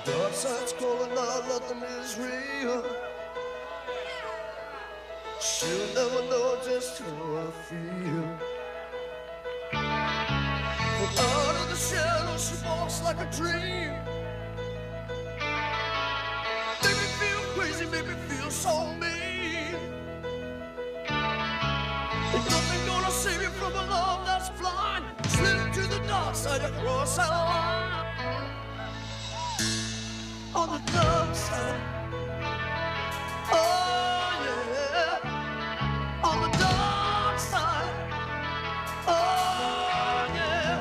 The dark side's calling out, nothing is real. She'll never know just how I feel. From out of the shadows, she walks like a dream. Make me feel crazy, make me feel so mean. Ain't nothing gonna save me from a love that's blind. Slip to the dark side, across that line. On the dark side, oh yeah. On the dark side, oh yeah.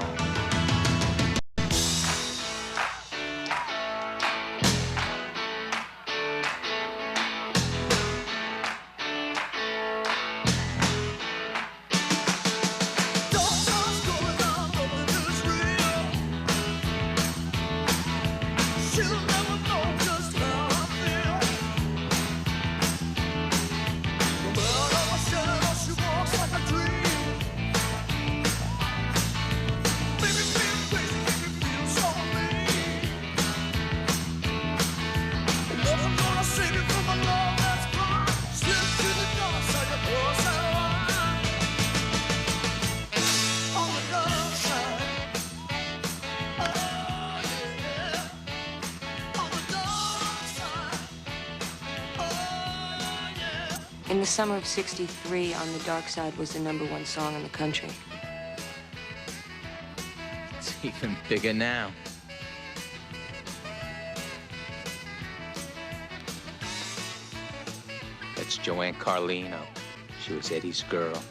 Dark side's going on, nothing is real. She'll never know just how I feel. No matter what shadow, she walks like a dream. Make me feel crazy, make me feel so mean. And nothing gonna save me from a love that's blind. Slip to the dark side, across that line. On the dark side, oh yeah. On the dark side, oh yeah. In the summer of '63, On the Dark Side was the #1 song in the country. It's even bigger now. That's Joanne Carlino. She was Eddie's girl.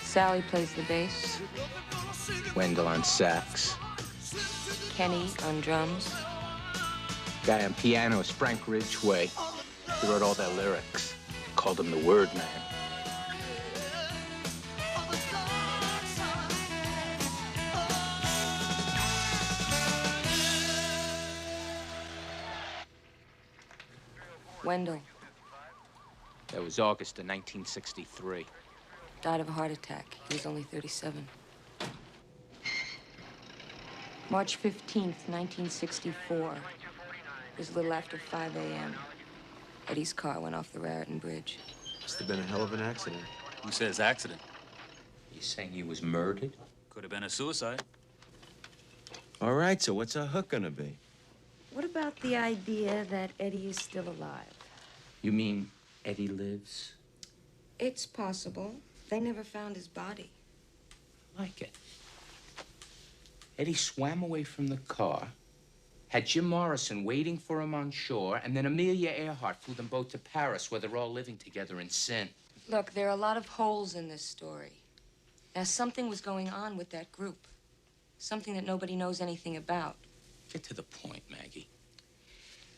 Sally plays the bass, Wendell on sax. Kenny on drums, Guy on piano is Frank Ridgway. He wrote all their lyrics. Called him the Word Man. Wendell That was August of 1963. died of a heart attack. He was only 37. March 15th, 1964. It was a little after 5 a.m. Eddie's car went off the Raritan Bridge. Must have been a hell of an accident. Who says accident? You saying he was murdered? Could have been a suicide. All right, so what's our hook gonna be? What about the idea that Eddie is still alive? You mean Eddie lives? It's possible. They never found his body. Like it. Eddie swam away from the car, had Jim Morrison waiting for him on shore, and then Amelia Earhart flew them both to Paris, where they're all living together in sin. Look, there are a lot of holes in this story. Now, something was going on with that group. Something that nobody knows anything about. Get to the point, Maggie.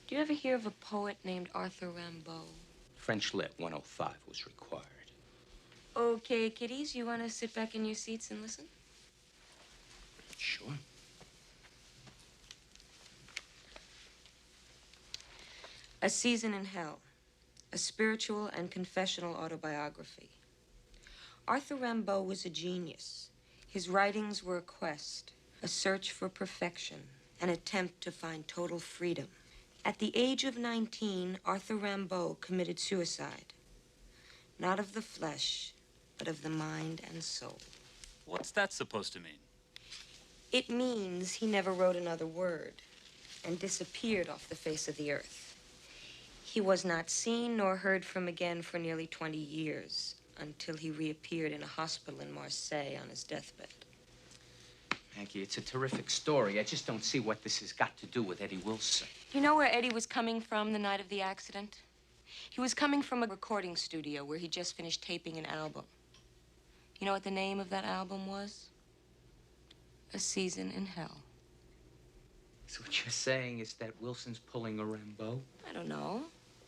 Do you ever hear of a poet named Arthur Rimbaud? French Lit 105 was required. Okay, kiddies, you want to sit back in your seats and listen? Sure. A Season in Hell, a spiritual and confessional autobiography. Arthur Rimbaud was a genius. His writings were a quest, a search for perfection, an attempt to find total freedom. At the age of 19, Arthur Rimbaud committed suicide. Not of the flesh, but of the mind and soul. What's that supposed to mean? It means he never wrote another word and disappeared off the face of the earth. He was not seen nor heard from again for nearly 20 years until he reappeared in a hospital in Marseille on his deathbed. Maggie, it's a terrific story. I just don't see what this has got to do with Eddie Wilson. You know where Eddie was coming from the night of the accident? He was coming from a recording studio where he just finished taping an album. You know what the name of that album was? A Season in Hell. So what you're saying is that Wilson's pulling a Rambo? I don't know.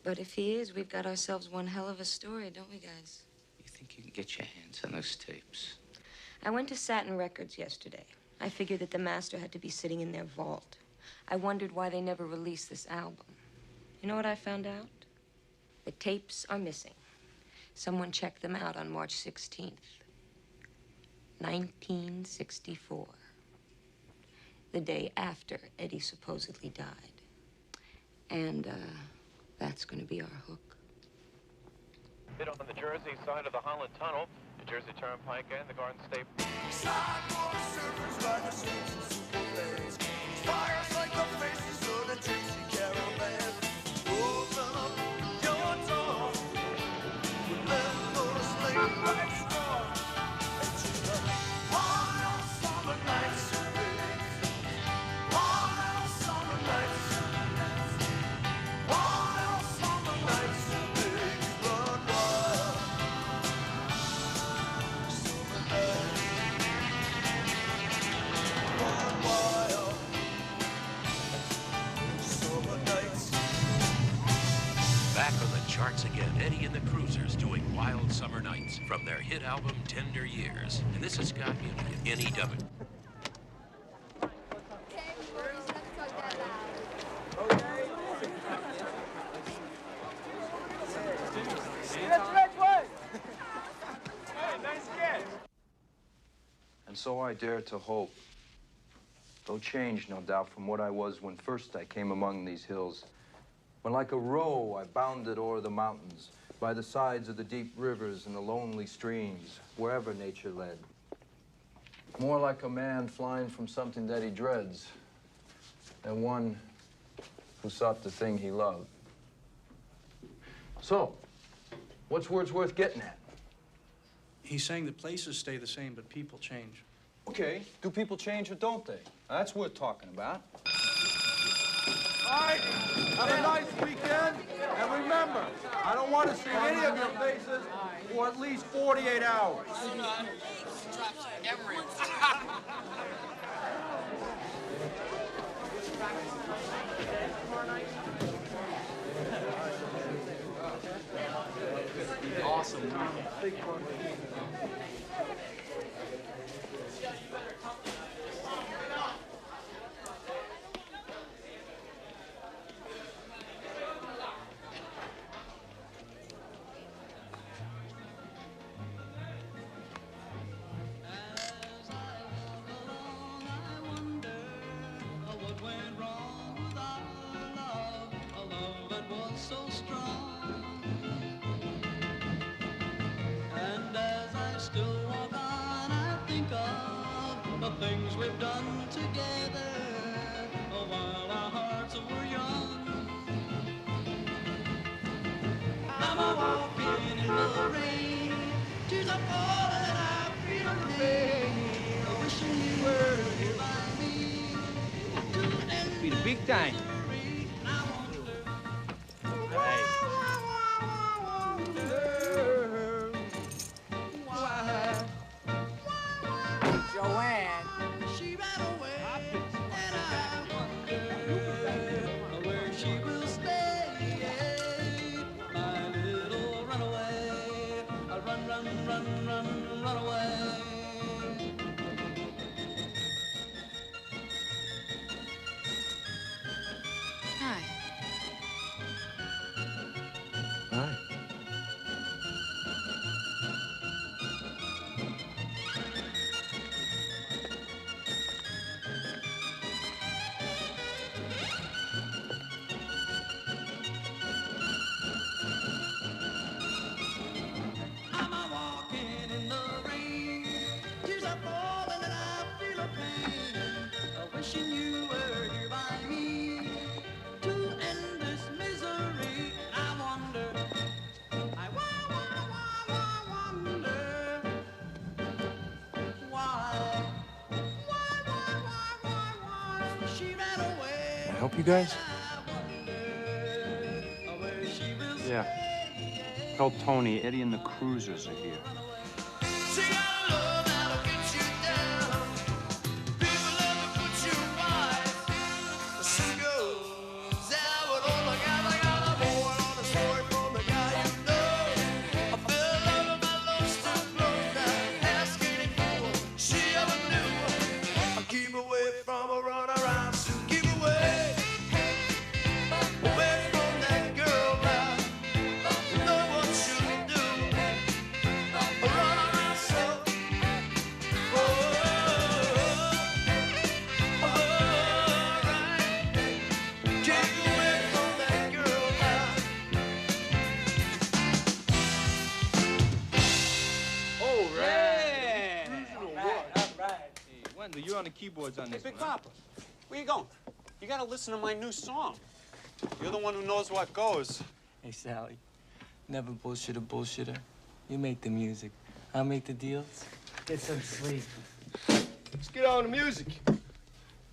But if he is, we've got ourselves one hell of a story, don't we, guys? You think you can get your hands on those tapes? I went to Satin Records yesterday. I figured that the master had to be sitting in their vault. I wondered why they never released this album. You know what I found out? The tapes are missing. Someone checked them out on March 16th, 1964. The day after Eddie supposedly died. And, that's gonna be our hook. Hit on the Jersey side of the Holland Tunnel, New Jersey Turnpike and the Garden State. Sidewalk surfers ride the streets in superfans. Fires like the faces of the Tracy caravan. Open up your door. Let those late nights start. Into the wild summer nights. Wild summer nights. Wild summer nights. Run wild. Summer nights. Run wild. Summer nights. Back on the charts again, Eddie and the Cruisers doing Wild Summer Nights from their hit album Tender Years. And this is Scott Muni at NEW. And so I dare to hope, though changed, no doubt, from what I was when first I came among these hills, when like a roe I bounded o'er the mountains, by the sides of the deep rivers and the lonely streams, wherever nature led. More like a man flying from something that he dreads than one who sought the thing he loved. So, what's Wordsworth getting at? He's saying that places stay the same, but people change. Okay, do people change or don't they? That's worth talking about. All right, have a nice weekend. And remember, I don't want to see any of your faces for at least 48 hours. Awesome. Things we've done together while our hearts were young. I'm a walking in the rain, tears are falling and I feel a pain. Wishing you were here by me to end Be the big time. Joanne. She ran away, and I wonder where she will stay. My little runaway, run, run, run, run, run away. Hi. Hi. I'm a walking in the rain, tears are falling and I feel a pain. Wishing you were here by me to end this misery. I wonder, I wonder why help you guys? Yeah. Tell Tony, Eddie and the Cruisers are here. She got a love that'll get you down. People love to put you wise. She goes, yeah, but all I got a boy on a story from the guy you know. I fell in love with my love still blows now. Ask any fool she ever knew. I keep away from a run around, so keep away. Away from that girl now. You know what you do. Run around so. Alright. Keep away from that girl now. Wendell, you're on the keyboards on this Big one. Papa, where you going? You gotta listen to my new song. You're the one who knows what goes. Hey, Sally. Never bullshit a bullshitter. You make the music. I'll make the deals. Get some sleep. Let's get on the music.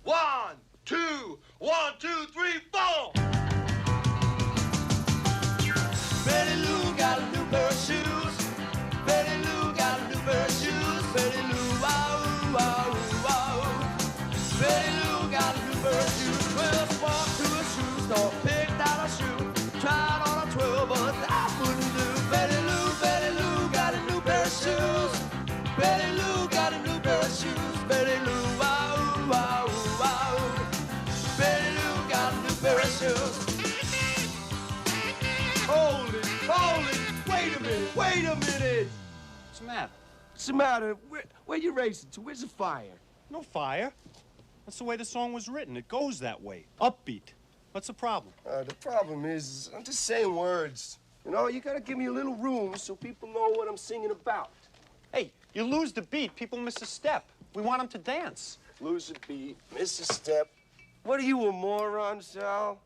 1, 2, 1, 2, 3, 4. Betty Lou got a new pair of shoes. Betty Lou got a new pair of shoes. Betty Lou, wow, wow, wow. Betty Lou got a new pair of shoes. Well, walked to a shoe store, picked out a shoe, tried on a 12, but that wouldn't do. Betty Lou got a new pair of shoes. Betty Lou got a new pair of shoes. Betty Lou, wow, wow, wow. Betty Lou got a new pair of shoes. Hold it, wait a minute. What's the matter? What's the matter? Where you racing to? Where's the fire? No fire. That's the way the song was written. It goes that way. Upbeat. What's the problem? The problem is, I'm just saying words. You know, you gotta give me a little room so people know what I'm singing about. Hey, you lose the beat, people miss a step. We want them to dance. Lose a beat, miss a step. What are you, a moron, Sal?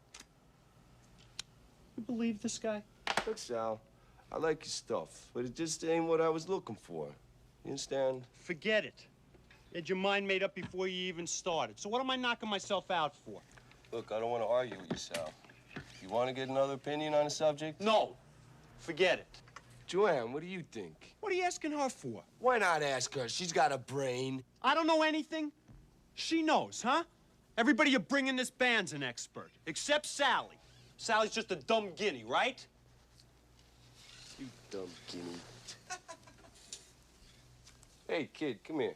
You believe this guy? Look, Sal, I like your stuff, but it just ain't what I was looking for. You understand? Forget it. You had your mind made up before you even started. So what am I knocking myself out for? Look, I don't want to argue with you, Sal. You want to get another opinion on the subject? No. Forget it. Joanne, what do you think? What are you asking her for? Why not ask her? She's got a brain. I don't know anything. She knows, huh? Everybody you bring in this band's an expert, except Sally. Sally's just a dumb guinea, right? You dumb guinea. Hey, kid, come here.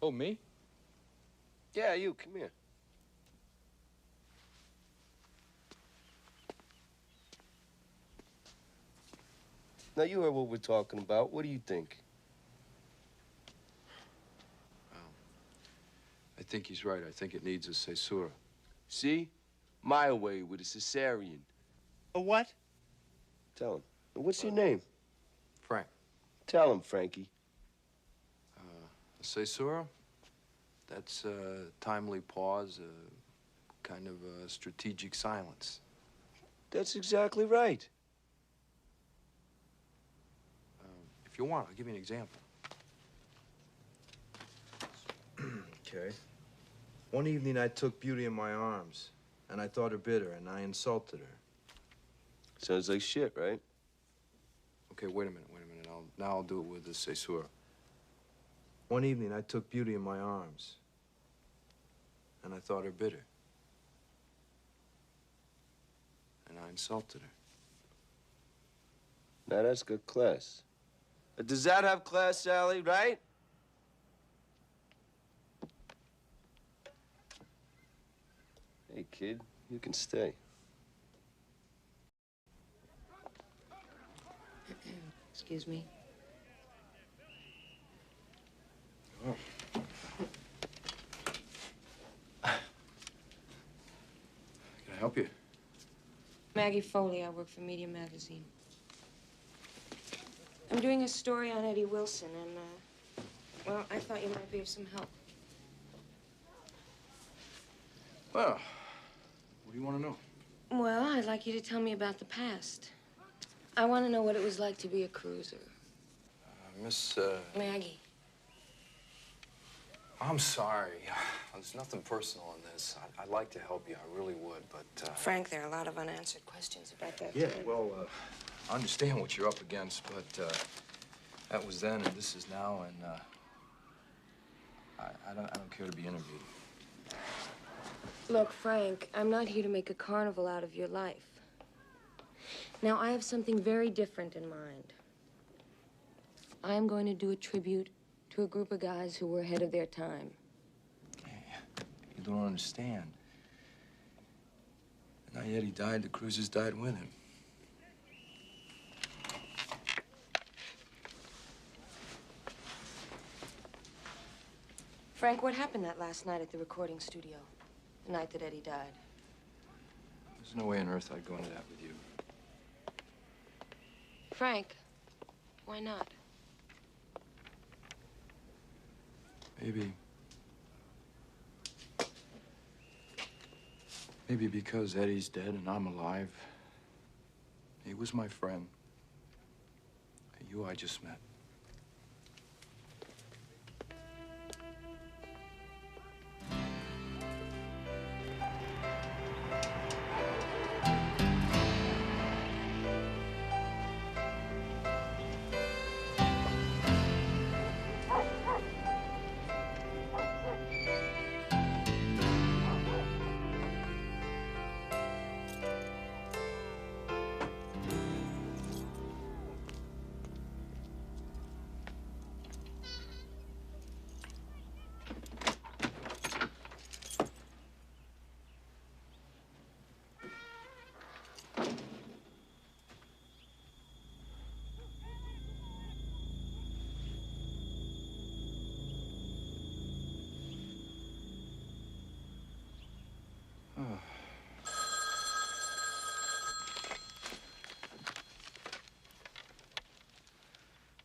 Oh, me? Yeah, you, come here. Now, you heard what we're talking about. What do you think? I think he's right. I think it needs a caesura. See? My way with a cesarean. A what? Tell him. What's your name? Frank. Tell him, Frankie. A caesura? That's a timely pause, a kind of a strategic silence. That's exactly right. If you want, I'll give you an example. Okay. One evening I took Beauty in my arms, and I thought her bitter, and I insulted her. Sounds like shit, right? Okay, wait a minute. Now I'll do it with the caesura. One evening I took Beauty in my arms, and I thought her bitter. And I insulted her. Now that's good class. Does that have class, Sally, right? Hey, kid, you can stay. Excuse me. Oh. Can I help you? Maggie Foley, I work for Media Magazine. I'm doing a story on Eddie Wilson, and, well, I thought you might be of some help. Well, what do you want to know? Well, I'd like you to tell me about the past. I want to know what it was like to be a cruiser. Miss, Maggie. I'm sorry. There's nothing personal in this. I'd like to help you. I really would, but... Frank, there are a lot of unanswered questions about that. Yeah, time. well, I understand what you're up against, but that was then and this is now, and I don't care to be interviewed. Look, Frank, I'm not here to make a carnival out of your life. Now, I have something very different in mind. I am going to do a tribute to a group of guys who were ahead of their time. You don't understand. The night Eddie died, the Cruisers died with him. Frank, what happened that last night at the recording studio? The night that Eddie died? There's no way on earth I'd go into that with you. Frank, why not? Maybe because Eddie's dead and I'm alive. He was my friend. You I just met.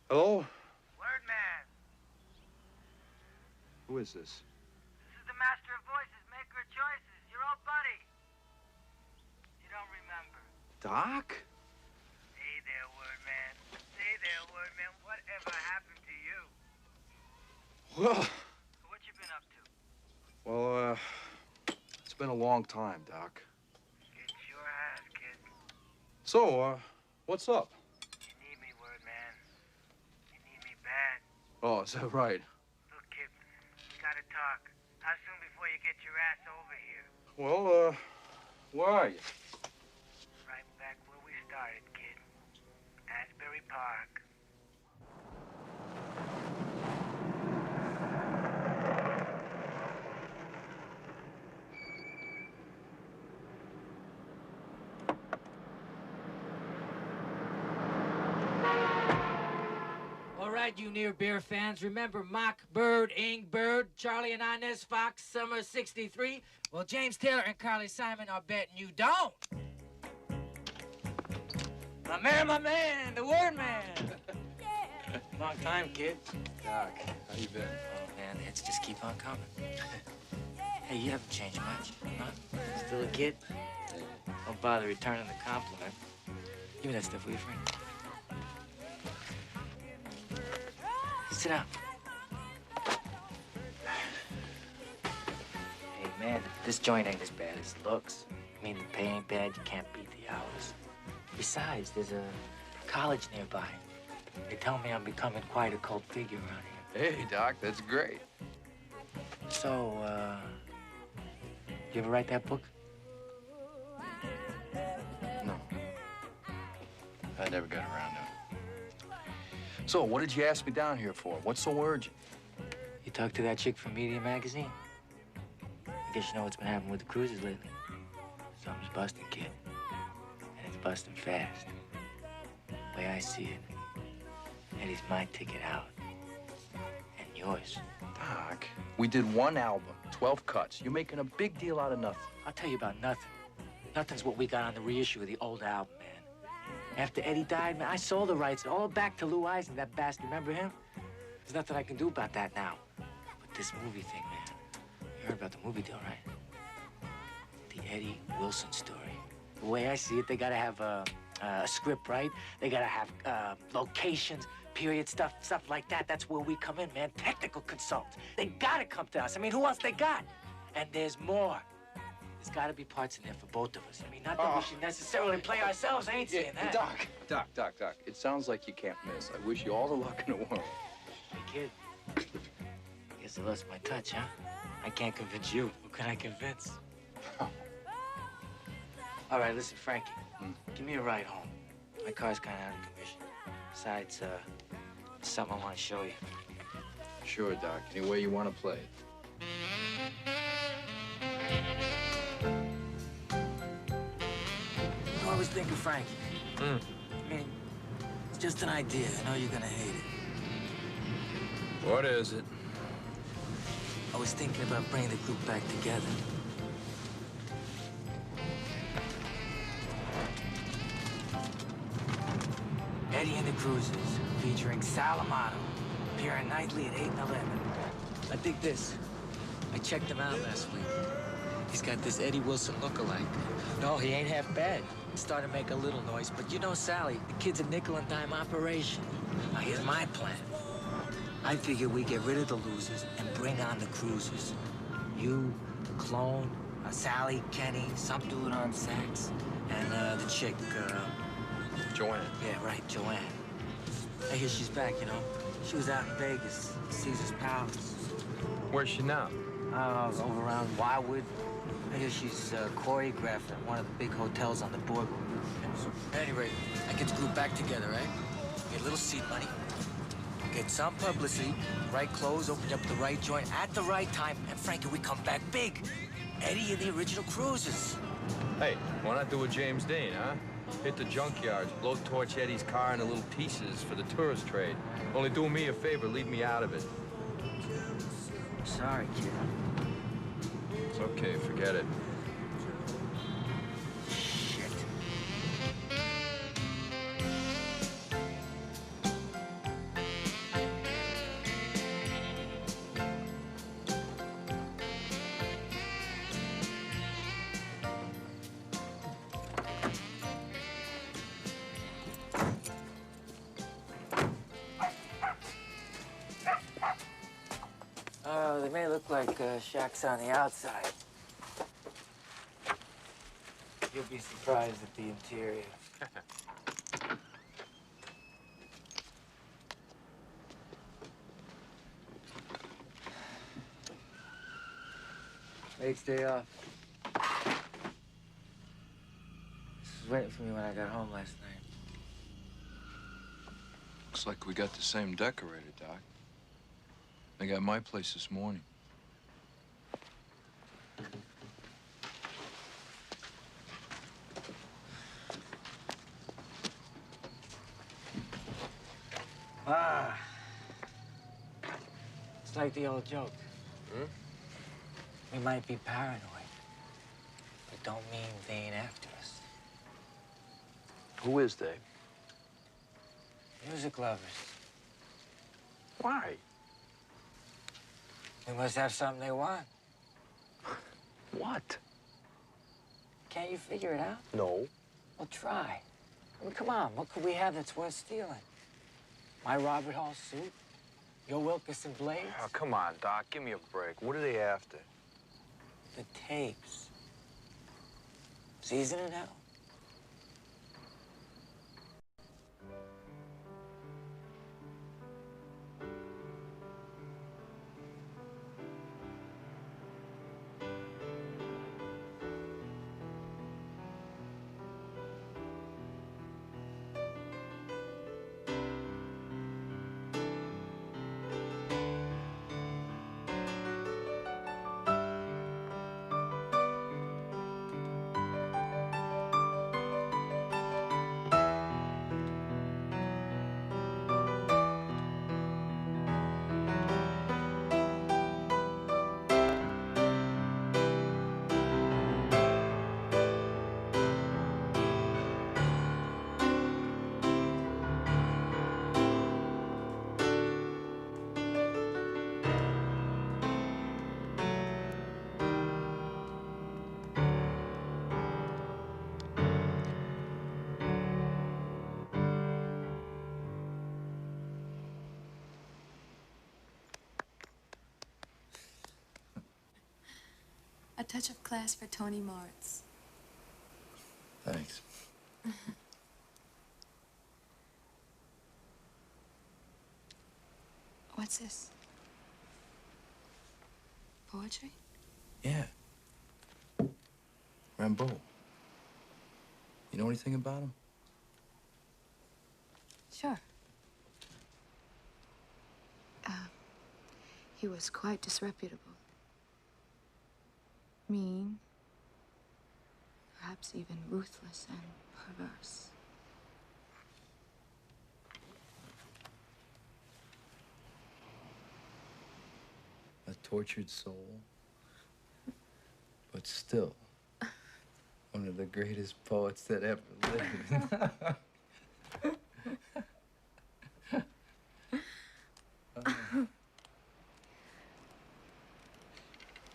Hello? Word man. Who is this? This is the master of voices, maker of choices, your old buddy. You don't remember. Doc? Hey there, word man. Hey there, word man. Whatever happened to you? Well, What you been up to? well, it's been a long time, Doc. It sure has, kid. So, what's up? You need me, word man. You need me bad. Oh, is that right? Look, kid, we gotta talk. How soon before you get your ass over here? Well, where are you? Right back where we started, kid. Asbury Park. All right, you Near Bear fans, remember Mock, Bird, Ing, Bird, Charlie and Inez Fox, Summer 63? Well, James Taylor and Carly Simon are betting you don't. My man, the word man. Long time, kid. Doc, how you been? Oh, man, the hits just keep on coming. Hey, you haven't changed much, huh? Still a kid? Don't bother returning the compliment. Give me that stuff, will you, Frank? Sit down. Hey, man, this joint ain't as bad as it looks. I mean, the pay ain't bad, you can't beat the hours. Besides, there's a college nearby. They tell me I'm becoming quite a cult figure around here. Hey, Doc, that's great. So, you ever write that book? No. I never got around to it. So, what did you ask me down here for? What's so urgent? You talked to that chick from Media Magazine? I guess you know what's been happening with the cruises lately. Something's busting, kid. And it's busting fast. The way I see it, Eddie's my ticket out. And yours. Doc, we did one album, 12 cuts. You're making a big deal out of nothing. I'll tell you about nothing. Nothing's what we got on the reissue of the old album, man. After Eddie died, man, I sold the rights all back to Lou Eisen, that bastard. Remember him? There's nothing I can do about that now. But this movie thing, man. You heard about the movie deal, right? The Eddie Wilson story. The way I see it, they gotta have a script, right? They gotta have locations, period, stuff like that. That's where we come in, man. Technical consultants. They gotta come to us. I mean, who else they got? And there's more. There's got to be parts in there for both of us. I mean, not that we should necessarily play ourselves. I ain't saying that. Doc, it sounds like you can't miss. I wish you all the luck in the world. Hey, kid. Guess I lost my touch, huh? I can't convince you. Who can I convince? All right, listen, Frankie. Give me a ride home. My car's kind of out of commission. Besides, there's something I want to show you. Sure, Doc. Any way you want to play it. I was thinking, Frankie. I mean, it's just an idea. I know you're gonna hate it. What is it? I was thinking about bringing the group back together. Eddie and the Cruisers, featuring Sal Amato, appearing nightly at 8 and 11. I dig this. I checked him out last week. He's got this Eddie Wilson lookalike. No, he ain't half bad. Started to make a little noise, but you know Sally, the kid's a nickel and dime operation. Now, here's my plan. I figure we get rid of the losers and bring on the Cruisers. You, Clone, Sally, Kenny, some dude on sax, and the chick, Joanne. Yeah, right, Joanne. I hear she's back, you know. She was out in Vegas, Caesar's Palace. Where's she now? Over around Wildwood. I hear she's choreographing at one of the big hotels on the boardwalk. At any rate, I get the group back together, right? Get a little seat money, get some publicity, right clothes, open up the right joint at the right time, and Frankie, we come back big. Eddie and the original Cruisers. Hey, why not do a James Dean, huh? Hit the junkyards, blowtorch Eddie's car into little pieces for the tourist trade. Only do me a favor, leave me out of it. Sorry, kid. It's okay, forget it. Shit. They may look like shacks on the outside. You'll be surprised at the interior. Next day off. This was waiting for me when I got home last night. Looks like we got the same decorator, Doc. I got my place this morning. It's like the old joke. We might be paranoid, but don't mean they ain't after us. Who is they? Music lovers. Why? They must have something they want. What? Can't you figure it out? No. Well, try. I mean, come on, what could we have that's worth stealing? My Robert Hall suit? Your Wilkerson blades? Oh, come on, Doc. Give me a break. What are they after? The tapes. Season in hell. touch of class for Tony Moritz. Thanks. What's this? Poetry? Yeah. Rimbaud. You know anything about him? Sure. He was quite disreputable. Mean. Perhaps even ruthless and perverse. A tortured soul. But still, one of the greatest poets that ever lived.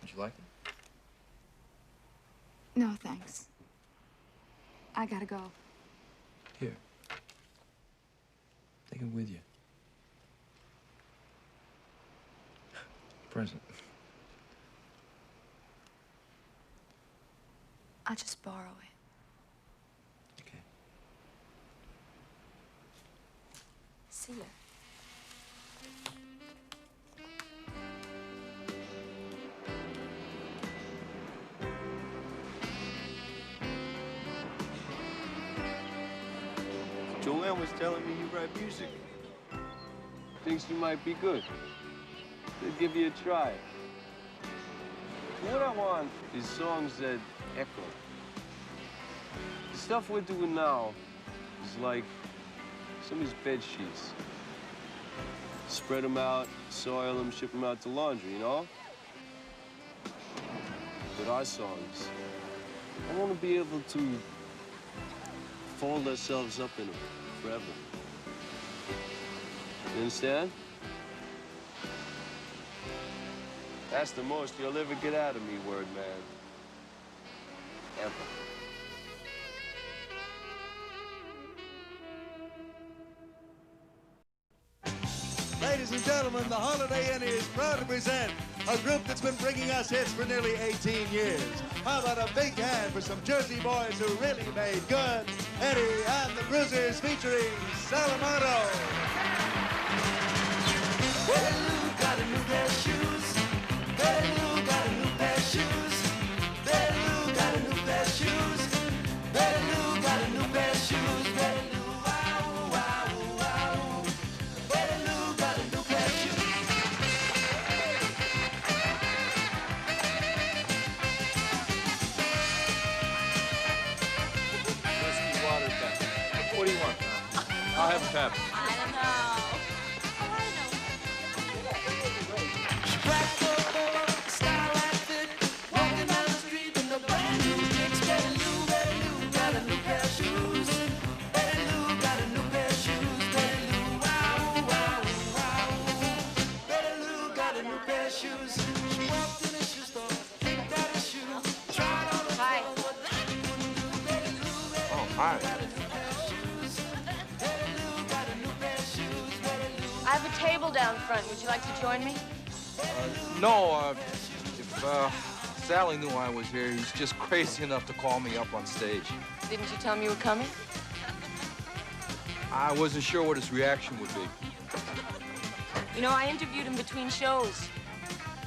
Did you like it? No, thanks. I gotta go. Here. Take it with you. Present. I'll just borrow it. Okay. See ya. Joanne was telling me you write music. Thinks you might be good. They'd give you a try. What I want is songs that echo. The stuff we're doing now is like somebody's bed sheets. Spread them out, soil them, ship them out to laundry, you know? With our songs, I want to be able to fold ourselves up in them forever. You understand? That's the most you'll ever get out of me, word man. Ever. Ladies and gentlemen, the Holiday Inn is proud to present a group that's been bringing us hits for nearly 18 years. How about a big hand for some Jersey boys who really made good? Eddie and the Bruisers featuring Salamano. Betty Lou got a new pair of shoes. Betty Lou got a new pair of shoes. Betty Lou got a new pair of shoes. Betty Lou got a new pair of shoes. Betty Lou, wow, wow, wow. Betty Lou got a new pair of shoes. Whiskey, water, Pepsi. What do you want? I'll have a Pepsi. I don't know. Cracked up, style outfit, walking down the street in the brand new kicks. Betty Lou got a new pair of shoes. Betty Lou got a new pair of shoes. Betty Lou, wow, wow, wow. Betty Lou got a new pair of shoes. She walked in a shoe store, picked out a shoe, tried on the Hi. Oh, hi. I have a table down front. Would you like to join me? No, if Sally knew I was here, he's just crazy enough to call me up on stage. Didn't you tell me you were coming? I wasn't sure what his reaction would be. You know, I interviewed him between shows.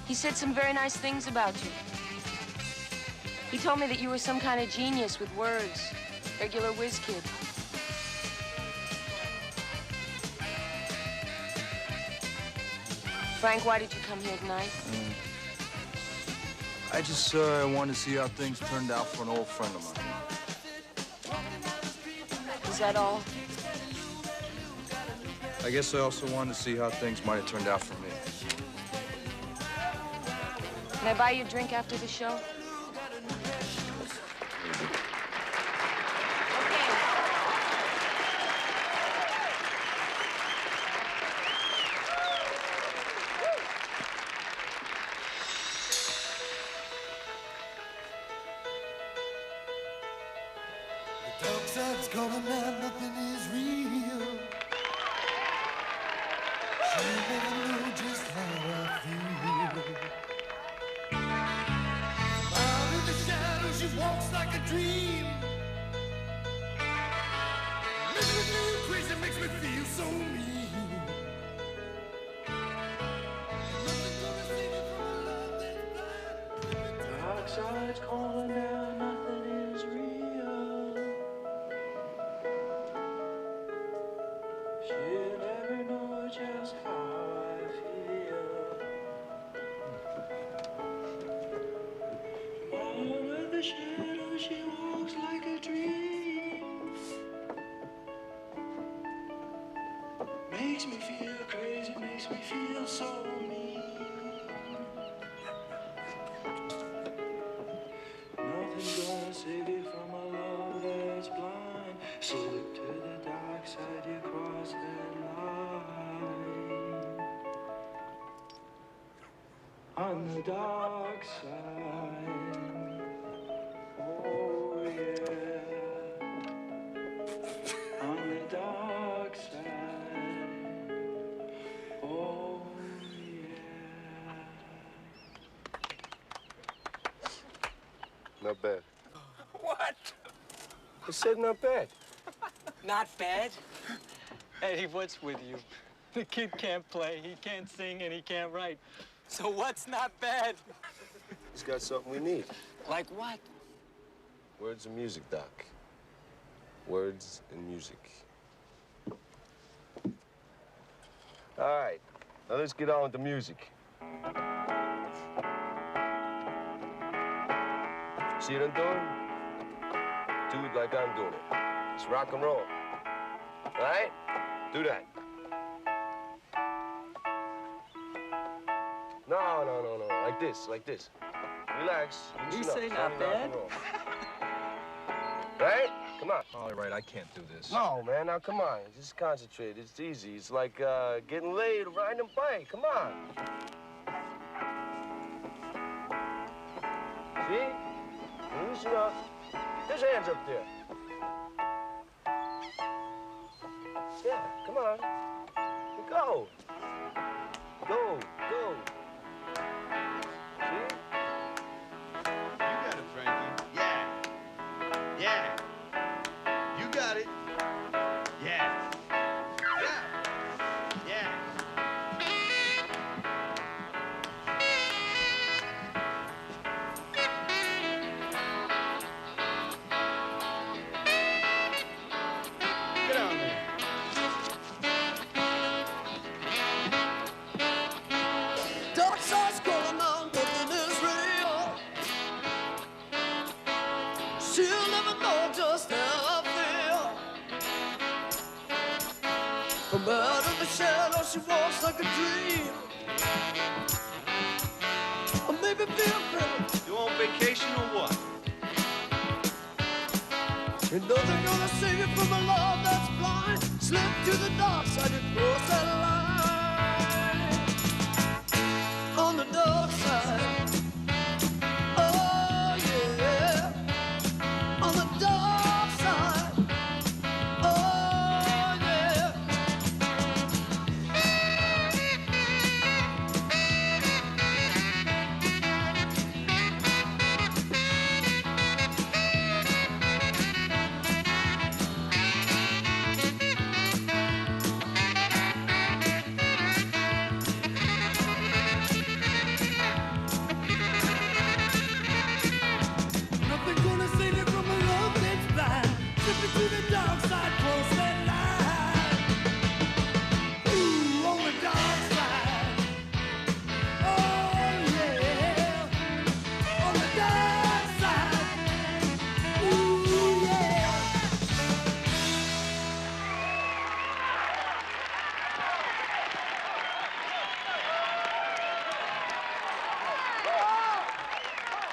He said some very nice things about you. He told me that you were some kind of genius with words. Regular whiz kid. Frank, why did you come here tonight? I just wanted to see how things turned out for an old friend of mine. Is that all? I guess I also wanted to see how things might have turned out for me. Can I buy you a drink after the show? Dark side's coming out, nothing is real. She never knew just how I feel. sides calling out, nothing is real. She'll never know just how I feel. Out of the shadow, she walks like a dream. Makes me feel crazy, makes me feel so mean. Nothing's gonna save you from a love that's blind. Slip to the dark side, you cross that line. On the dark side, oh yeah. On the dark side, oh yeah. Not bad. What? I said not bad. Not bad? Eddie, what's with you? The kid can't play, he can't sing, and he can't write. So what's not bad? He's got something we need. Like what? Words and music, Doc. Words and music. All right, now let's get on with the music. See what I'm doing? Do it like I'm doing it. It's rock and roll. All right? Do that. No, no, no, no. Like this, like this. Relax. You loosen up. say It's not only rock bad? and roll. Right? Come on. All right, I can't do this. No, man, now come on. Just concentrate. It's easy. It's like getting laid riding a bike. Come on. See? Loosen up. There's hands up there. Yeah, come on. Go. Go, go. See? You got it, Frankie. Yeah. Yeah. You got it. Yeah. Yeah. Yeah. Get on there. Dark side's calling out, nothing is real. She'll never know just how I feel. From out of the shadow, she walks like a dream. Or maybe feel better. You on vacation or what? Ain't nothing gonna save you from a love that's blind. Slip to the dark side, you cross that line. On the dark side, oh yeah. On the dark side, oh yeah. Nothing gonna save you from a love that's blind. Slip it to the dark side, cross that line. Ooh, on the dark side. Oh yeah. On the dark side. Ooh yeah.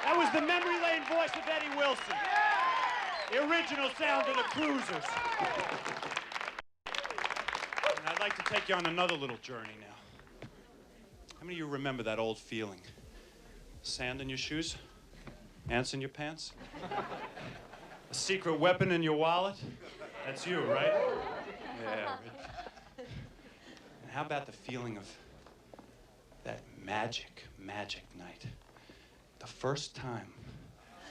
That was the memory lane voice of Eddie Wilson. The original sound of the Cruisers. And I'd like to take you on another little journey now. How many of you remember that old feeling? Sand in your shoes? Ants in your pants? A secret weapon in your wallet? That's you, right? Yeah. And how about the feeling of that magic night? The first time.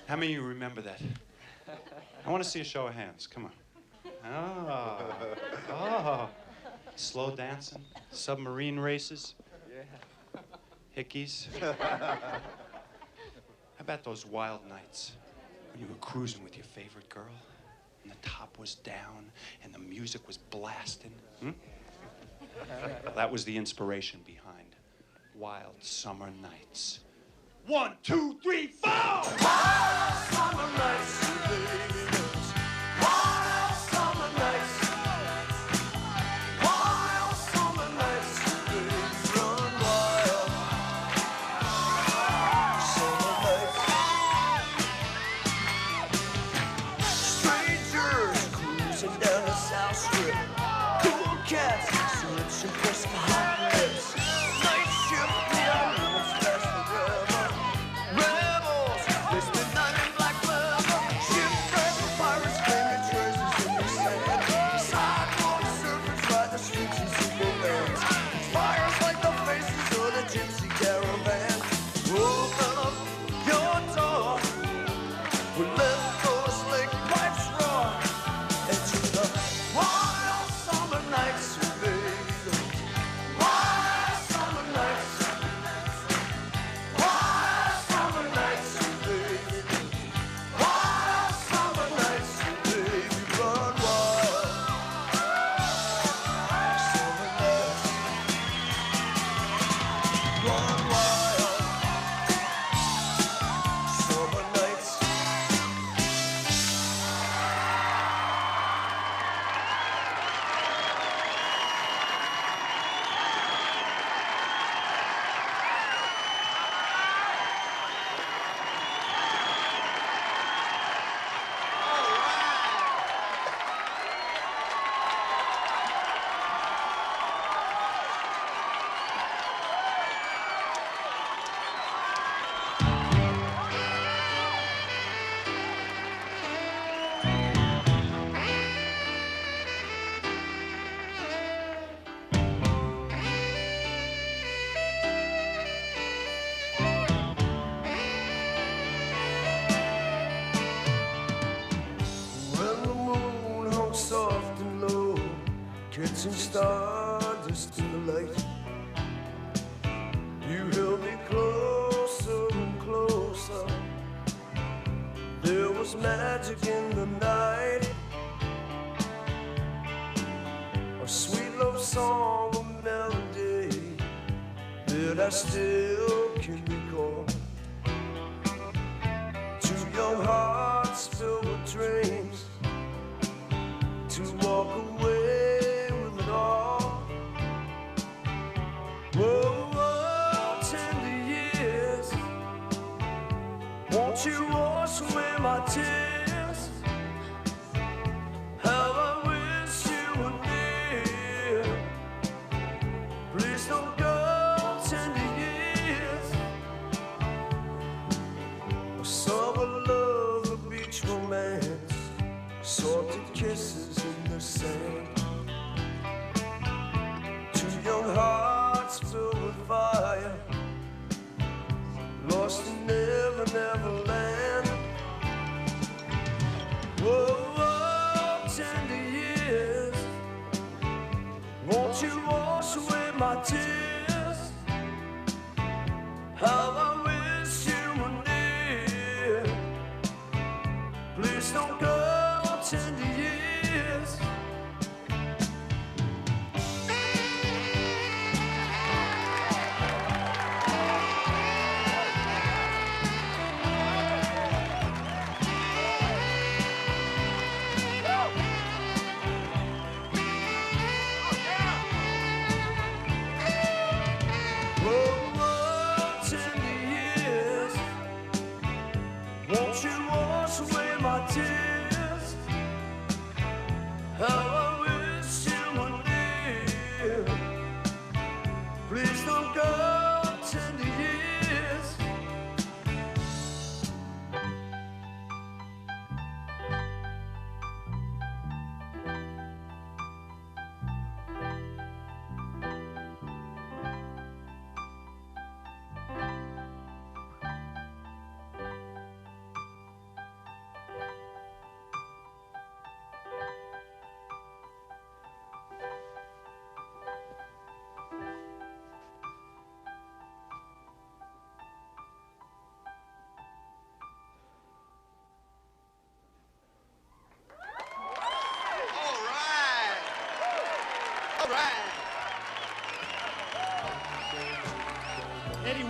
How many of you remember that? I want to see a show of hands. Come on. Oh. Oh. Slow dancing, submarine races, hickeys. How about those wild nights when you were cruising with your favorite girl and the top was down and the music was blasting? Hmm? Well, that was the inspiration behind Wild Summer Nights. 1, 2, 3, 4! Wild summer nights, baby. Wild summer nights. Wild summer nights, baby. Run wild. Summer nights. Strangers cruising down the South Strip. Cool cats, switch and press the hot lips. Night shift, neon limits last forever. Rebels, they spend night in black leather. Shipwrecks, pirates claim their treasures in the sand. Sidewalk surfers ride the streets in supervans. Fires like the faces of the gypsy caravan. Open up your door. We'll let those lake pipes roar. Into the wild summer nights, baby. Wild summer nights. Wild summer nights, baby. Wild summer nights, baby. Run wild. Summer nights. Run wild. Summer nights. When the moon hung soft and low, catching stardust in the light, you held me closer and closer. There was magic in the night, a sweet love song, a melody that I still can recall. Two young hearts filled with dreams to walk away with it all. Whoa, whoa, tender years, won't you wash away my tears? How I wish you were near. Please don't go, tender years. A summer love, a beach romance, salted kisses in the sand. Two young hearts filled with fire, lost in never, never land.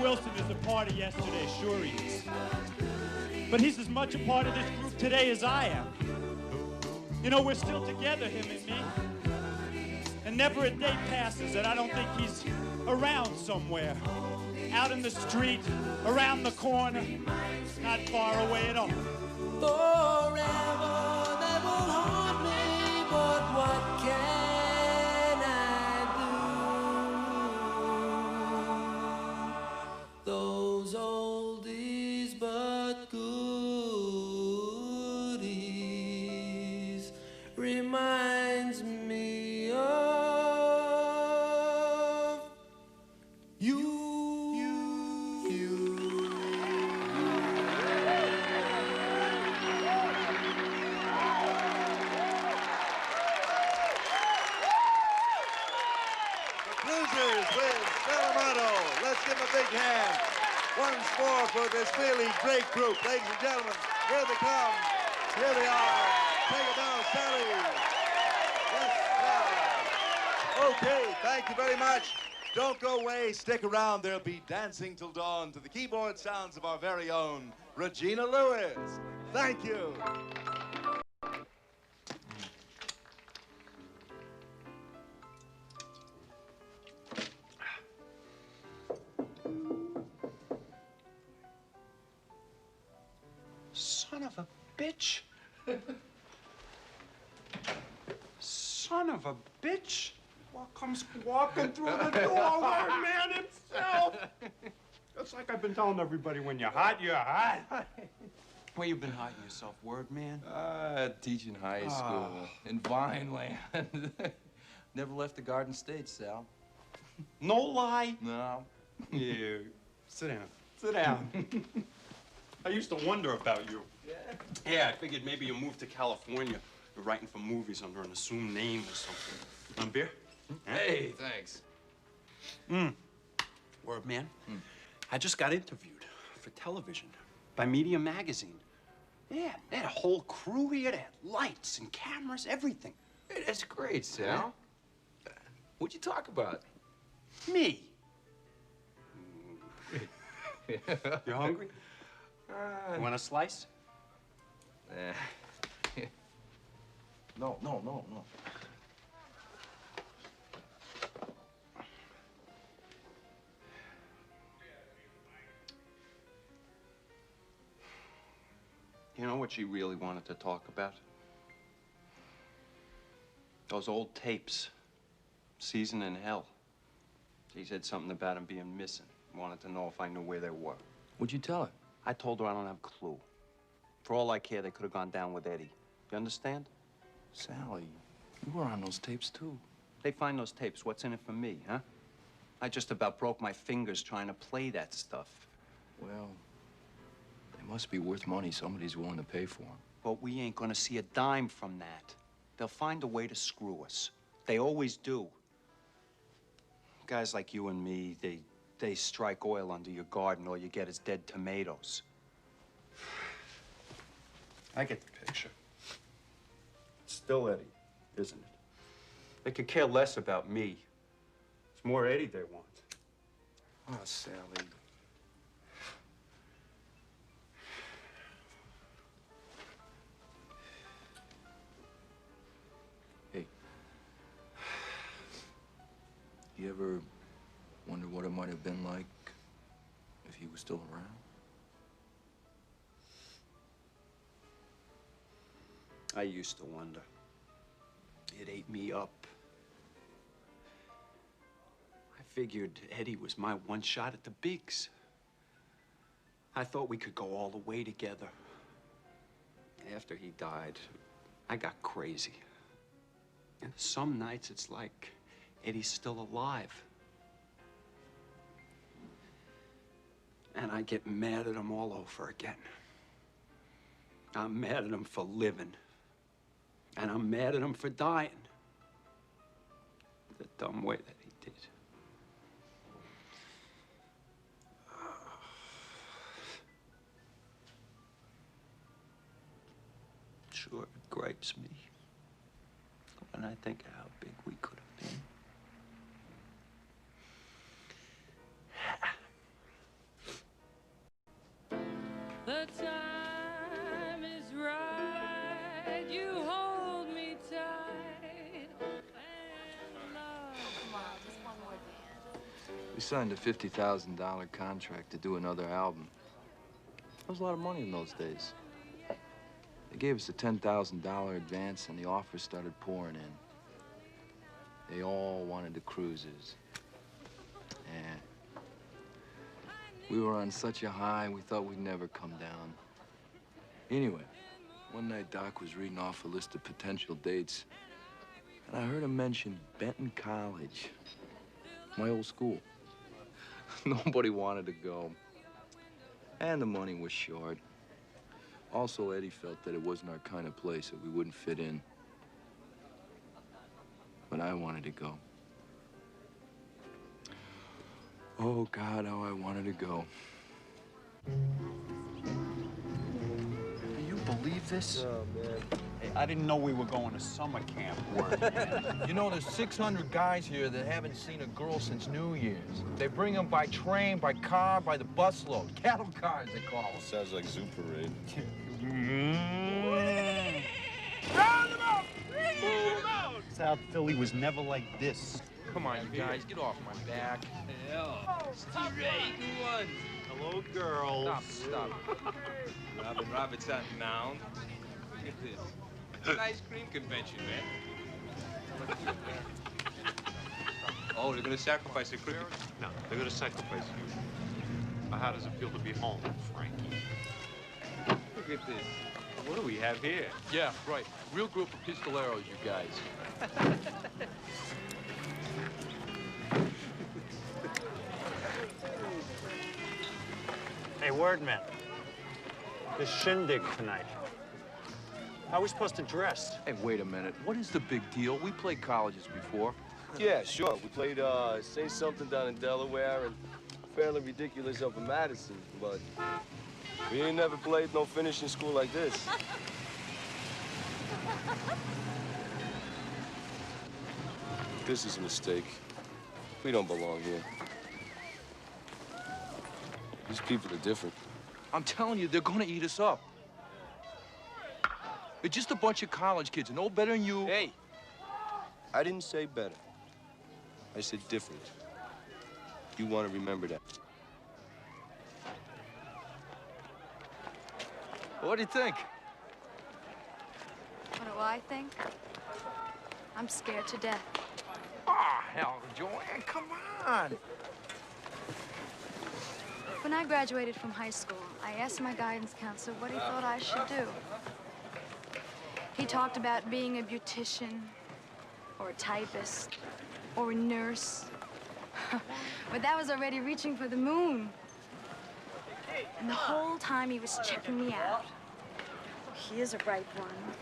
Wilson is a part of yesterday, sure he is. But he's as much a part of this group today as I am. You know, we're still together, him and me. And never a day passes that I don't think he's around somewhere. Out in the street, around the corner, not far away at all. Forever they will haunt me, but what can I do? Those oldies but goodies reminds me of you. Cruisers with Salamoto. Let's give them a big hand once more for this really great group. Ladies and gentlemen, here they come. Here they are. Take it down, Sally. Yes, now. Okay, thank you very much. Don't go away. Stick around. They'll be dancing till dawn to the keyboard sounds of our very own Regina Lewis. Thank you. Son of a bitch. Son of a bitch. Comes walking through the door, Word Man himself. It's like I've been telling everybody, when you're hot, you're hot. Where you been hiding yourself, Word Man? Teaching high school in Vineland. Never left the Garden State, Sal. No lie. No. Yeah. Sit down. Sit down. I used to wonder about you. Yeah, I figured maybe you moved to California. You're writing for movies under an assumed name or something. Want a beer? Hey, thanks. Word Man, I just got interviewed for television by Media Magazine. Yeah, they had a whole crew here. They had lights and cameras, everything. Hey, that's great, Sal. What'd you talk about? Me. You hungry? You want a slice? No. You know what she really wanted to talk about? Those old tapes. Season in Hell. She said something about them being missing. Wanted to know if I knew where they were. What'd you tell her? I told her I don't have a clue. For all I care, they could have gone down with Eddie. You understand? Sally, you were on those tapes, too. They find those tapes. What's in it for me, huh? I just about broke my fingers trying to play that stuff. Well, they must be worth money somebody's willing to pay for them. But we ain't gonna see a dime from that. They'll find a way to screw us. They always do. Guys like you and me, they strike oil under your garden, all you get is dead tomatoes. I get the picture. It's still Eddie, isn't it? They could care less about me. It's more Eddie they want. Oh, Sally. Hey. You ever wonder what it might have been like if he was still around? I used to wonder. It ate me up. I figured Eddie was my one shot at the bigs. I thought we could go all the way together. After he died, I got crazy. And some nights it's like Eddie's still alive. And I get mad at him all over again. I'm mad at him for living. And I'm mad at him for dying. The dumb way that he did. Sure, it gripes me when I think of how big we could have been. The time is right. You hold me tight. We signed a $50,000 contract to do another album. That was a lot of money in those days. They gave us a $10,000 advance, and the offers started pouring in. They all wanted the cruisers. And we were on such a high, we thought we'd never come down. Anyway, one night Doc was reading off a list of potential dates, and I heard him mention Benton College, my old school. Nobody wanted to go, and the money was short. Also, Eddie felt that it wasn't our kind of place, that we wouldn't fit in. But I wanted to go. Oh, God, how I wanted to go. Do you believe this? Oh, man. Hey, I didn't know we were going to summer camp. You know, there's 600 guys here that haven't seen a girl since New Year's. They bring them by train, by car, by the busload. Cattle cars, they call them. Sounds like Zoo Parade. Round them up! South Philly was never like this. Come on, you guys, get off my back. Steve-Ray, who won? Hello, girls. Stop. Robin Roberts out in Mound. Look at this. It's an ice cream convention, man. Oh, they're gonna sacrifice the cricket. No, they're gonna sacrifice you. How does it feel to be home, Frankie? Look at this. What do we have here? Yeah, right. Real group of pistoleros, you guys. Hey, Wordman. This shindig tonight. How are we supposed to dress? Hey, wait a minute. What is the big deal? We played colleges before. Yeah, sure. We played Say Something down in Delaware and Fairly Ridiculous up in Madison, but we ain't never played no finishing school like this. This is a mistake. We don't belong here. These people are different. I'm telling you, they're gonna eat us up. They're just a bunch of college kids, no better than you. Hey, I didn't say better. I said different. You want to remember that. What do you think? What do I think? I'm scared to death. Ah, hell, Joanne, come on. When I graduated from high school, I asked my guidance counselor what he thought I should do. He talked about being a beautician, or a typist, or a nurse. But that was already reaching for the moon. And the whole time he was checking me out. He is a bright one.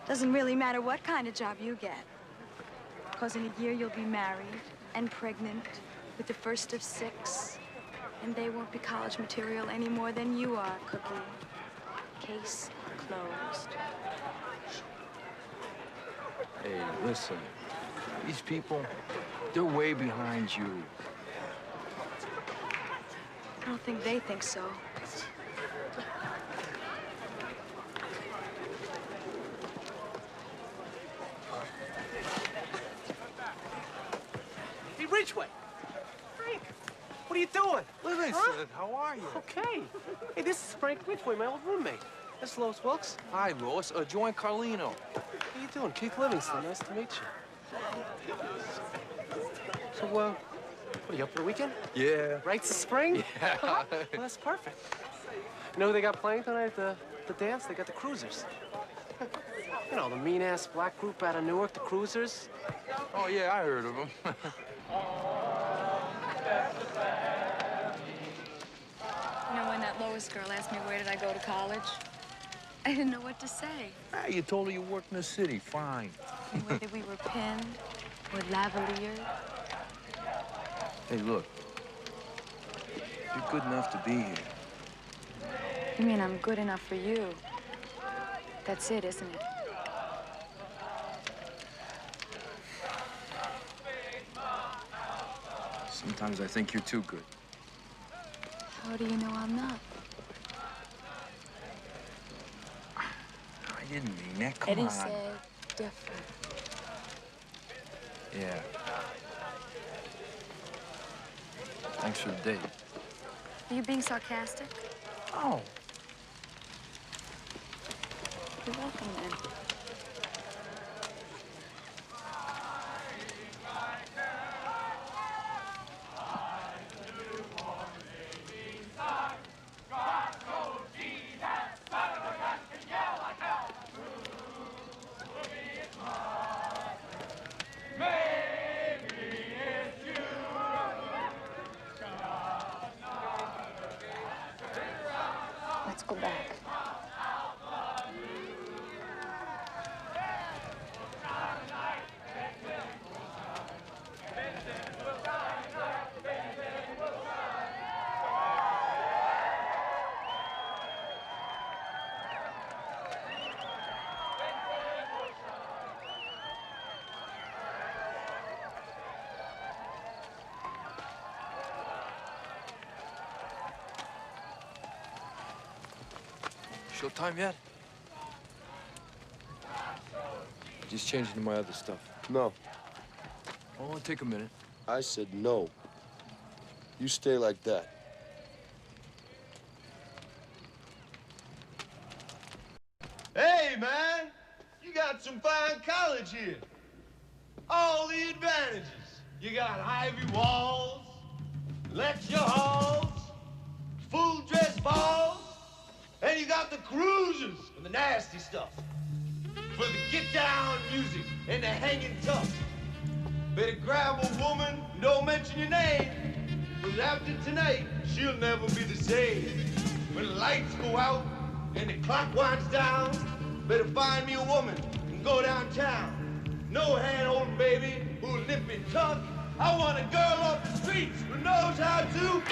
Doesn't really matter what kind of job you get. Because in a year you'll be married and pregnant with the first of 6. And they won't be college material any more than you are, Cookie. Case closed. Hey, listen. These people, they're way behind you. I don't think they think so. Hey, Ridgeway. Frank, what are you doing? Livingston, how are you? Okay. Hey, this is Frank Ridgeway, my old roommate. That's Lois Wilkes. Hi, Lois. Join Carlino. How you doing? Keith Livingston. Nice to meet you. So, what are you up for the weekend? Yeah. Right to spring? Yeah. Well, that's perfect. You know who they got playing tonight at the dance? They got the Cruisers. You know, the mean-ass black group out of Newark, the Cruisers. Oh, yeah, I heard of them. You know, when that Lois girl asked me where did I go to college, I didn't know what to say. You told her you worked in the city. Fine. And whether we were penned or lavaliered. Hey, look. You're good enough to be here. You mean I'm good enough for you? That's it, isn't it? Sometimes I think you're too good. How do you know I'm not? I didn't mean that. Come Eddie on. said different. Yeah. Thanks for the date. Are you being sarcastic? Oh. You're welcome, then. Let's go back. Showtime yet? Just changing to my other stuff. No. Oh, take a minute. I said no. You stay like that. Hey, man, you got some fine college here. All the advantages. You got ivy walls, lecture halls, full dress balls, and you got the cruisers and the nasty stuff for the get-down music and the hanging tough. Better grab a woman, don't mention your name, because after tonight, she'll never be the same. When the lights go out and the clock winds down, better find me a woman and go downtown. No hand-holding, baby, who'll nip and tuck. I want a girl off the streets who knows how to.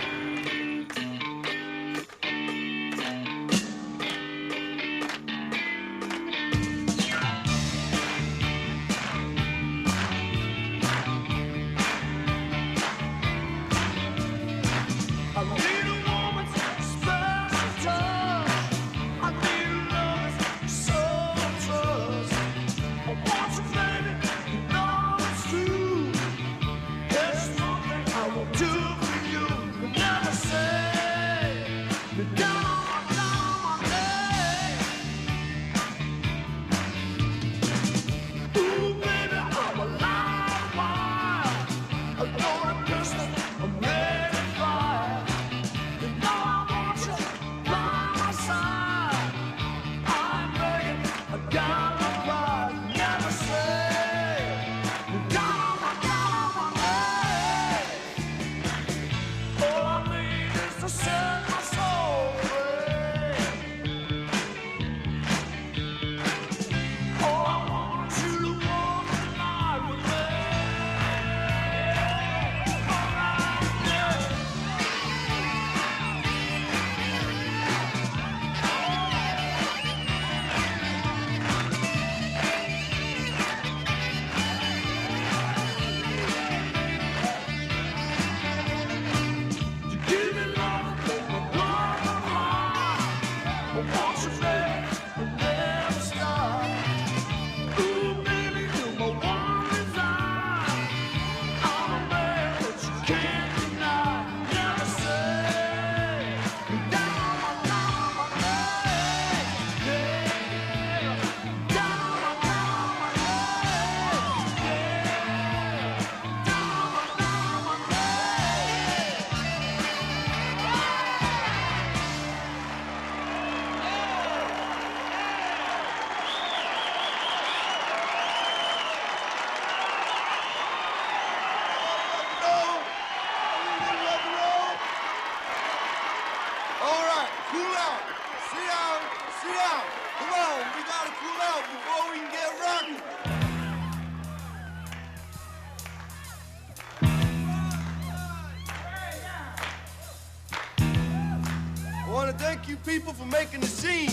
Thank you people for making the scene.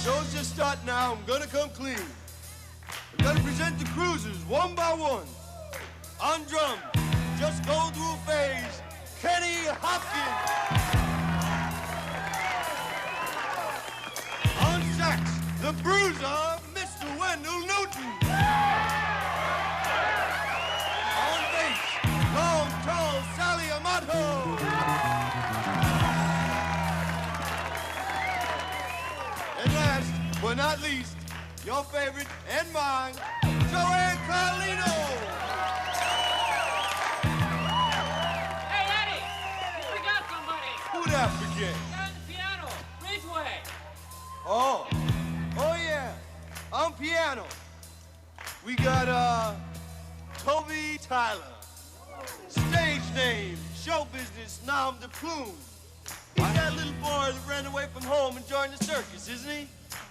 Show's just starting now. I'm gonna come clean. I'm gonna present the cruisers one by one. On drums, just going through a phase, Kenny Hopkins. On sax, the Bruiser. but not least, your favorite and mine, Joanne Carlino. Hey, Eddie! You forgot somebody! Who'd I forget? Guy on the piano, Ridgeway. Oh yeah, on piano. We got, Toby Tyler. Stage name, show business, nom de plume. He's that little boy that ran away from home and joined the circus, isn't he?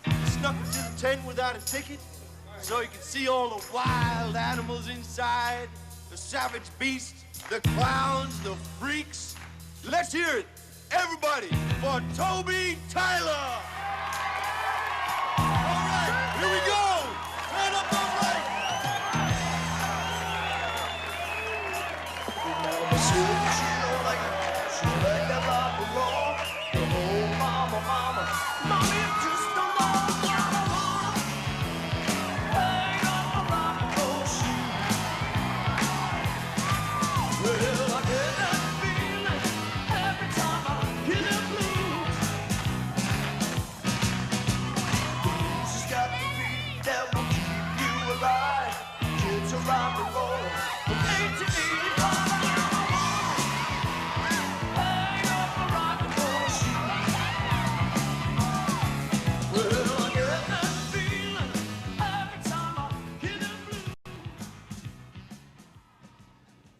He snuck into the tent without a ticket so he could see all the wild animals inside, the savage beasts, the clowns, the freaks. Let's hear it, everybody, for Toby Tyler. All right, here we go. Turn up those lights.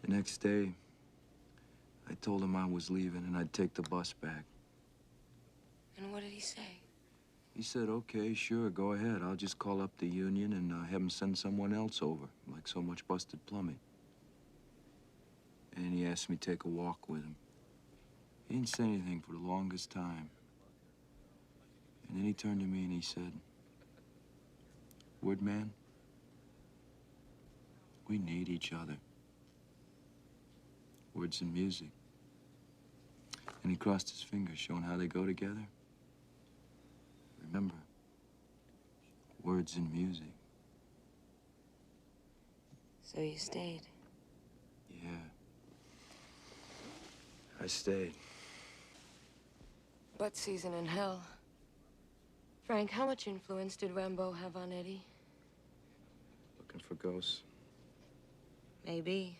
The next day, I told him I was leaving and I'd take the bus back. And what did he say? He said, okay, sure, go ahead. I'll just call up the union and have them send someone else over, like so much busted plumbing. And he asked me to take a walk with him. He didn't say anything for the longest time. And then he turned to me and he said, Woodman, we need each other. Words and music. And he crossed his fingers, showing how they go together. Remember, words and music. So you stayed. Yeah. I stayed. Butt season in hell. Frank, how much influence did Rambo have on Eddie? Looking for ghosts. Maybe.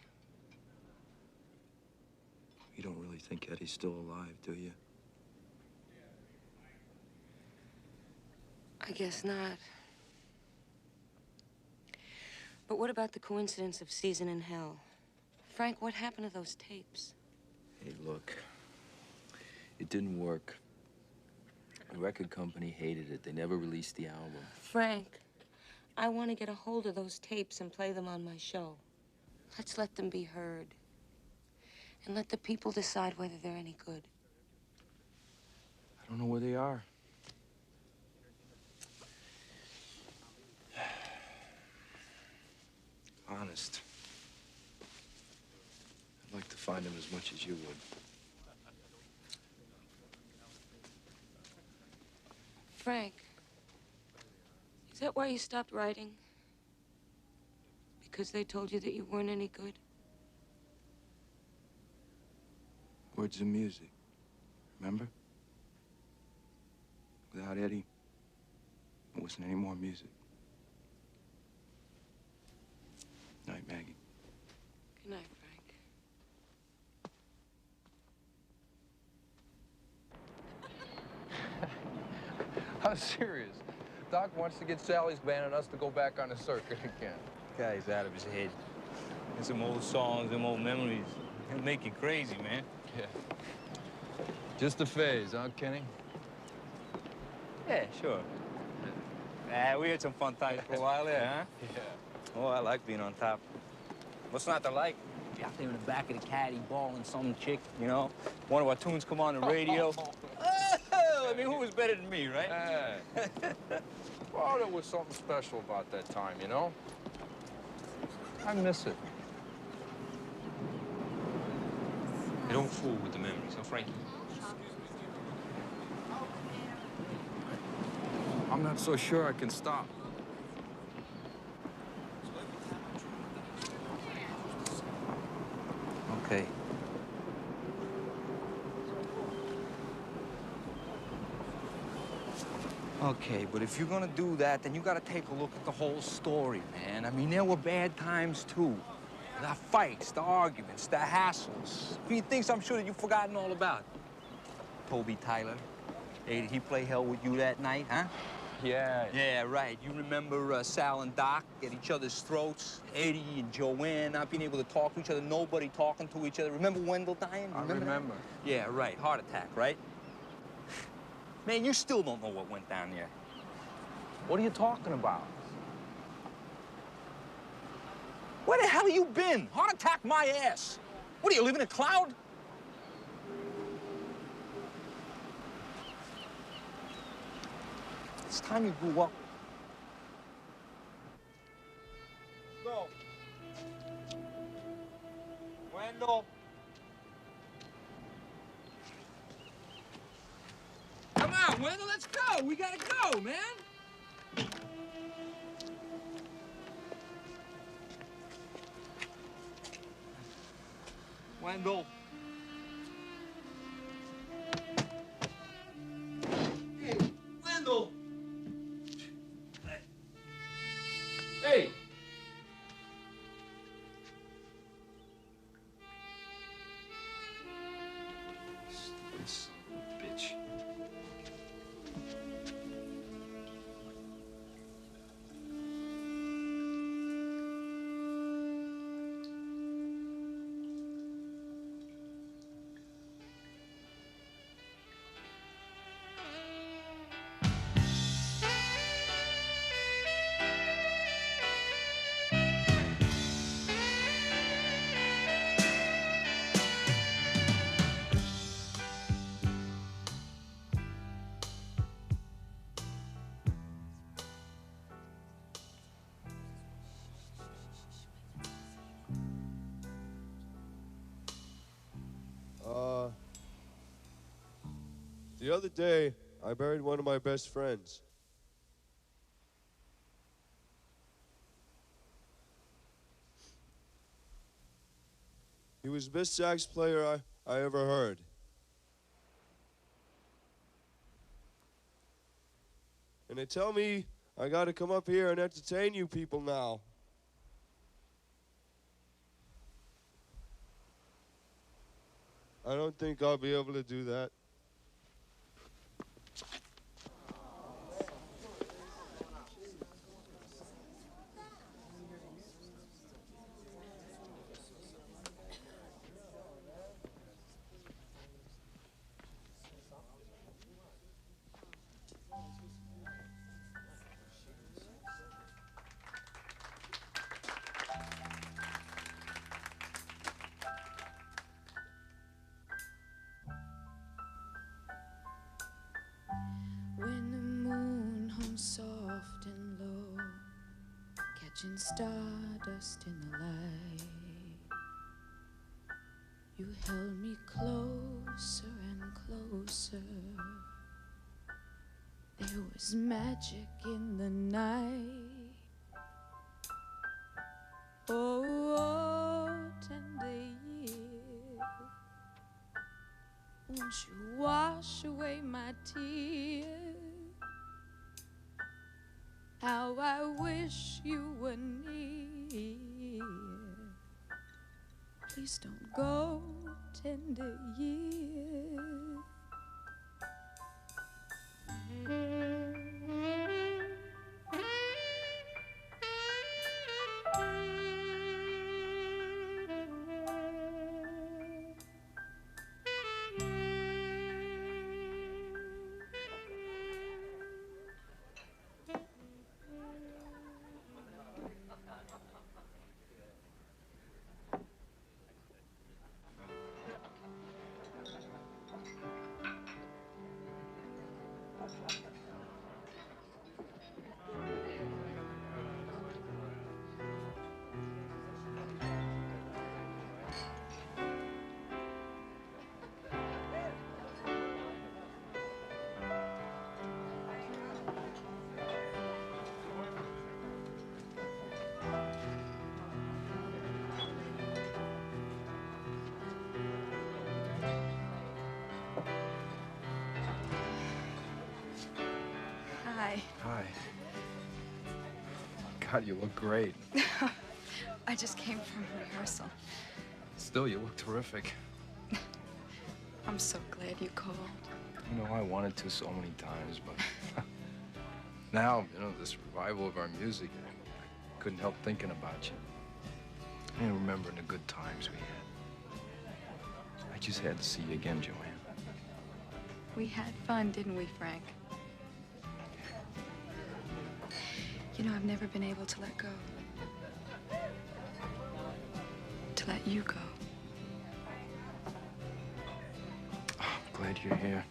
You don't really think Eddie's still alive, do you? I guess not. But what about the coincidence of Season in Hell? Frank, what happened to those tapes? Hey, look. It didn't work. The record company hated it. They never released the album. Frank, I want to get a hold of those tapes and play them on my show. Let's let them be heard. And let the people decide whether they're any good. I don't know where they are. Honest. I'd like to find them as much as you would. Frank, is that why you stopped writing? Because they told you that you weren't any good? Words and music. Remember? Without Eddie, there wasn't any more music. Night, Maggie. Good night, Frank. I'm serious. Doc wants to get Sally's band and us to go back on the circuit again. Guy's out of his head. And some old songs, them old memories. It'll make you crazy, man. Yeah. Just a phase, huh, Kenny? Yeah, sure. We had some fun times for a while there, huh? Yeah. Oh, I like being on top. What's not to like? Be out there in the back of the caddy balling some chick, you know? One of our tunes come on the radio. Oh, I mean, who was better than me, right? Well, there was something special about that time, you know? I miss it. Hey, don't fool with the memories, huh, Frankie? I'm not so sure I can stop. Okay. Okay, but if you're gonna do that, then you gotta take a look at the whole story, man. I mean, there were bad times, too. The fights, the arguments, the hassles. A few things I'm sure that you've forgotten all about. Toby Tyler. Hey, did he play hell with you that night, huh? Yeah. Yeah, right. You remember Sal and Doc at each other's throats? Eddie and Joanne not being able to talk to each other, nobody talking to each other. Remember Wendell dying? I remember. Yeah, right. Heart attack, right? Man, you still don't know what went down there. What are you talking about? Where the hell have you been? Heart attack my ass. What, do you live in a cloud? It's time you grew up. Go. Wendell. Come on, Wendell, let's go. We gotta go, man. Wendell. Hey, Wendell. Hey. Stupid son of a bitch. The other day, I buried one of my best friends. He was the best sax player I ever heard. And they tell me I gotta come up here and entertain you people now. I don't think I'll be able to do that. When the moon hung soft and low, catching stardust in the light, you held me closer and closer. There was magic in the night. Oh, tender year, won't you wash away my tears? How I wish you were near. Please don't go, tender year. Hi. Hi. God, you look great. I just came from rehearsal. Still, you look terrific. I'm so glad you called. You know, I wanted to so many times, but now, you know, this revival of our music, I couldn't help thinking about you. And remembering the good times we had. I just had to see you again, Joanne. We had fun, didn't we, Frank? You know, I've never been able to let go. To let you go. Oh, I'm glad you're here.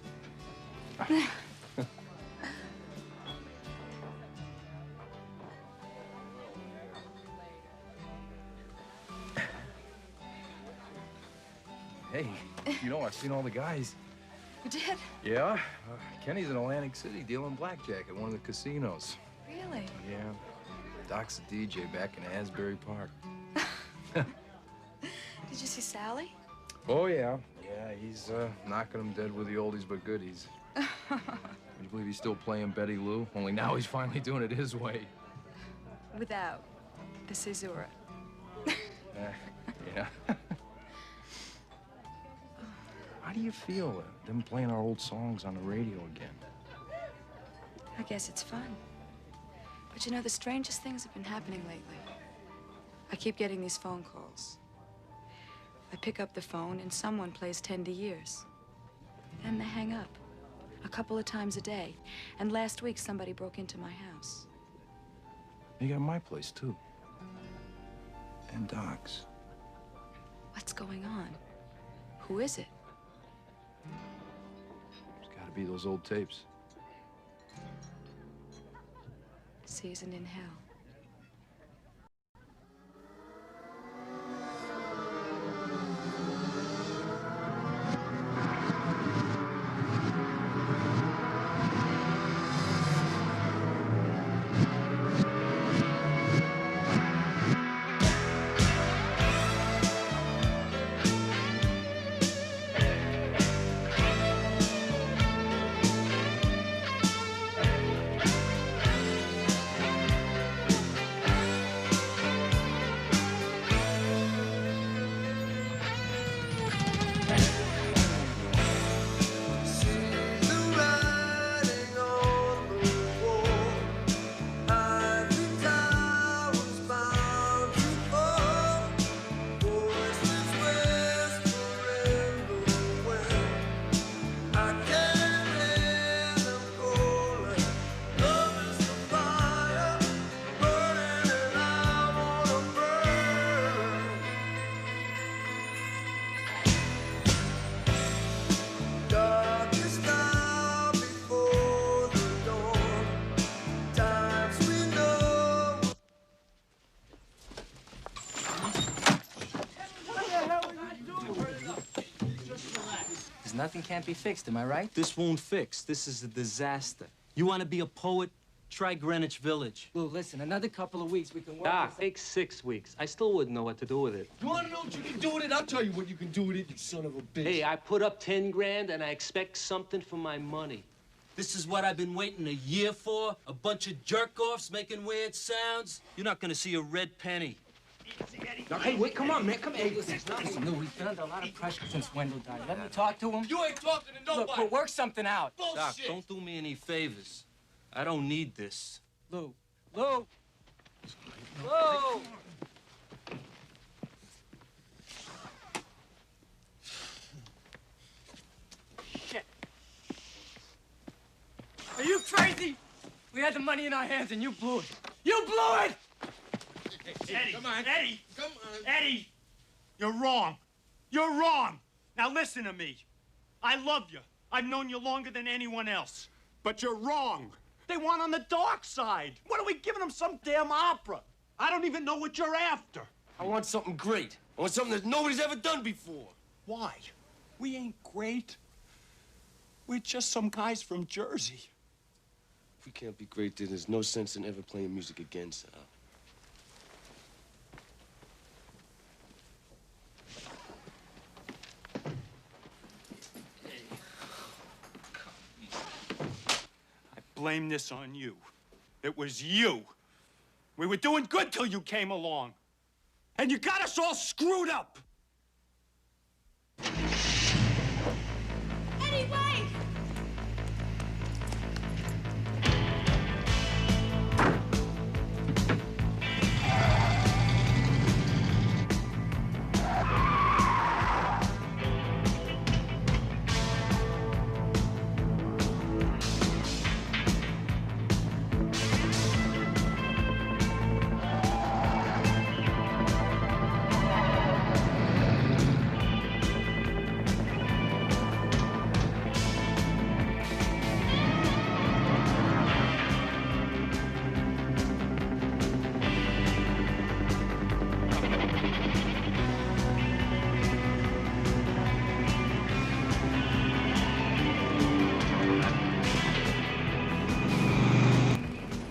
Hey, you know, I've seen all the guys. You did? Yeah? Kenny's in Atlantic City dealing blackjack at one of the casinos. Really? Yeah. Doc's a DJ back in Asbury Park. Did you see Sally? Oh, yeah. Yeah, he's knocking them dead with the oldies but goodies. Would you believe he's still playing Betty Lou? Only now he's finally doing it his way. Without the caesura. Yeah. How do you feel, them playing our old songs on the radio again? I guess it's fun. But you know, the strangest things have been happening lately. I keep getting these phone calls. I pick up the phone and someone plays 10 to years. Then they hang up. A couple of times a day. And last week, somebody broke into my house. You got my place, too. And Doc's. What's going on? Who is it? It's gotta be those old tapes. Season in Hell. Nothing can't be fixed, am I right? This won't fix. This is a disaster. You want to be a poet? Try Greenwich Village. Lou, listen, another couple of weeks, we can work Doc, this take 6 weeks. I still wouldn't know what to do with it. You want to know what you can do with it? I'll tell you what you can do with it, you son of a bitch. Hey, I put up 10 grand and I expect something for my money. This is what I've been waiting a year for? A bunch of jerk-offs making weird sounds? You're not gonna see a red penny. No, hey, wait, come on, man, come here. Hey, listen, Lou, we've been under a lot of pressure since Wendell died. Let me talk to him. You ain't talking to nobody. Look, we'll work something out. Bullshit. Doc, don't do me any favors. I don't need this. Lou, Lou. Lou. Shit. Are you crazy? We had the money in our hands and you blew it. You blew it! Eddie, come on. Eddie, Come on. Eddie, you're wrong. You're wrong. Now listen to me. I love you. I've known you longer than anyone else. But you're wrong. They want on the dark side. What are we giving them, some damn opera? I don't even know what you're after. I want something great. I want something that nobody's ever done before. Why? We ain't great. We're just some guys from Jersey. If we can't be great, then there's no sense in ever playing music again, Sal. blame this on you. It was you. We were doing good till you came along. And you got us all screwed up. Eddie, wait!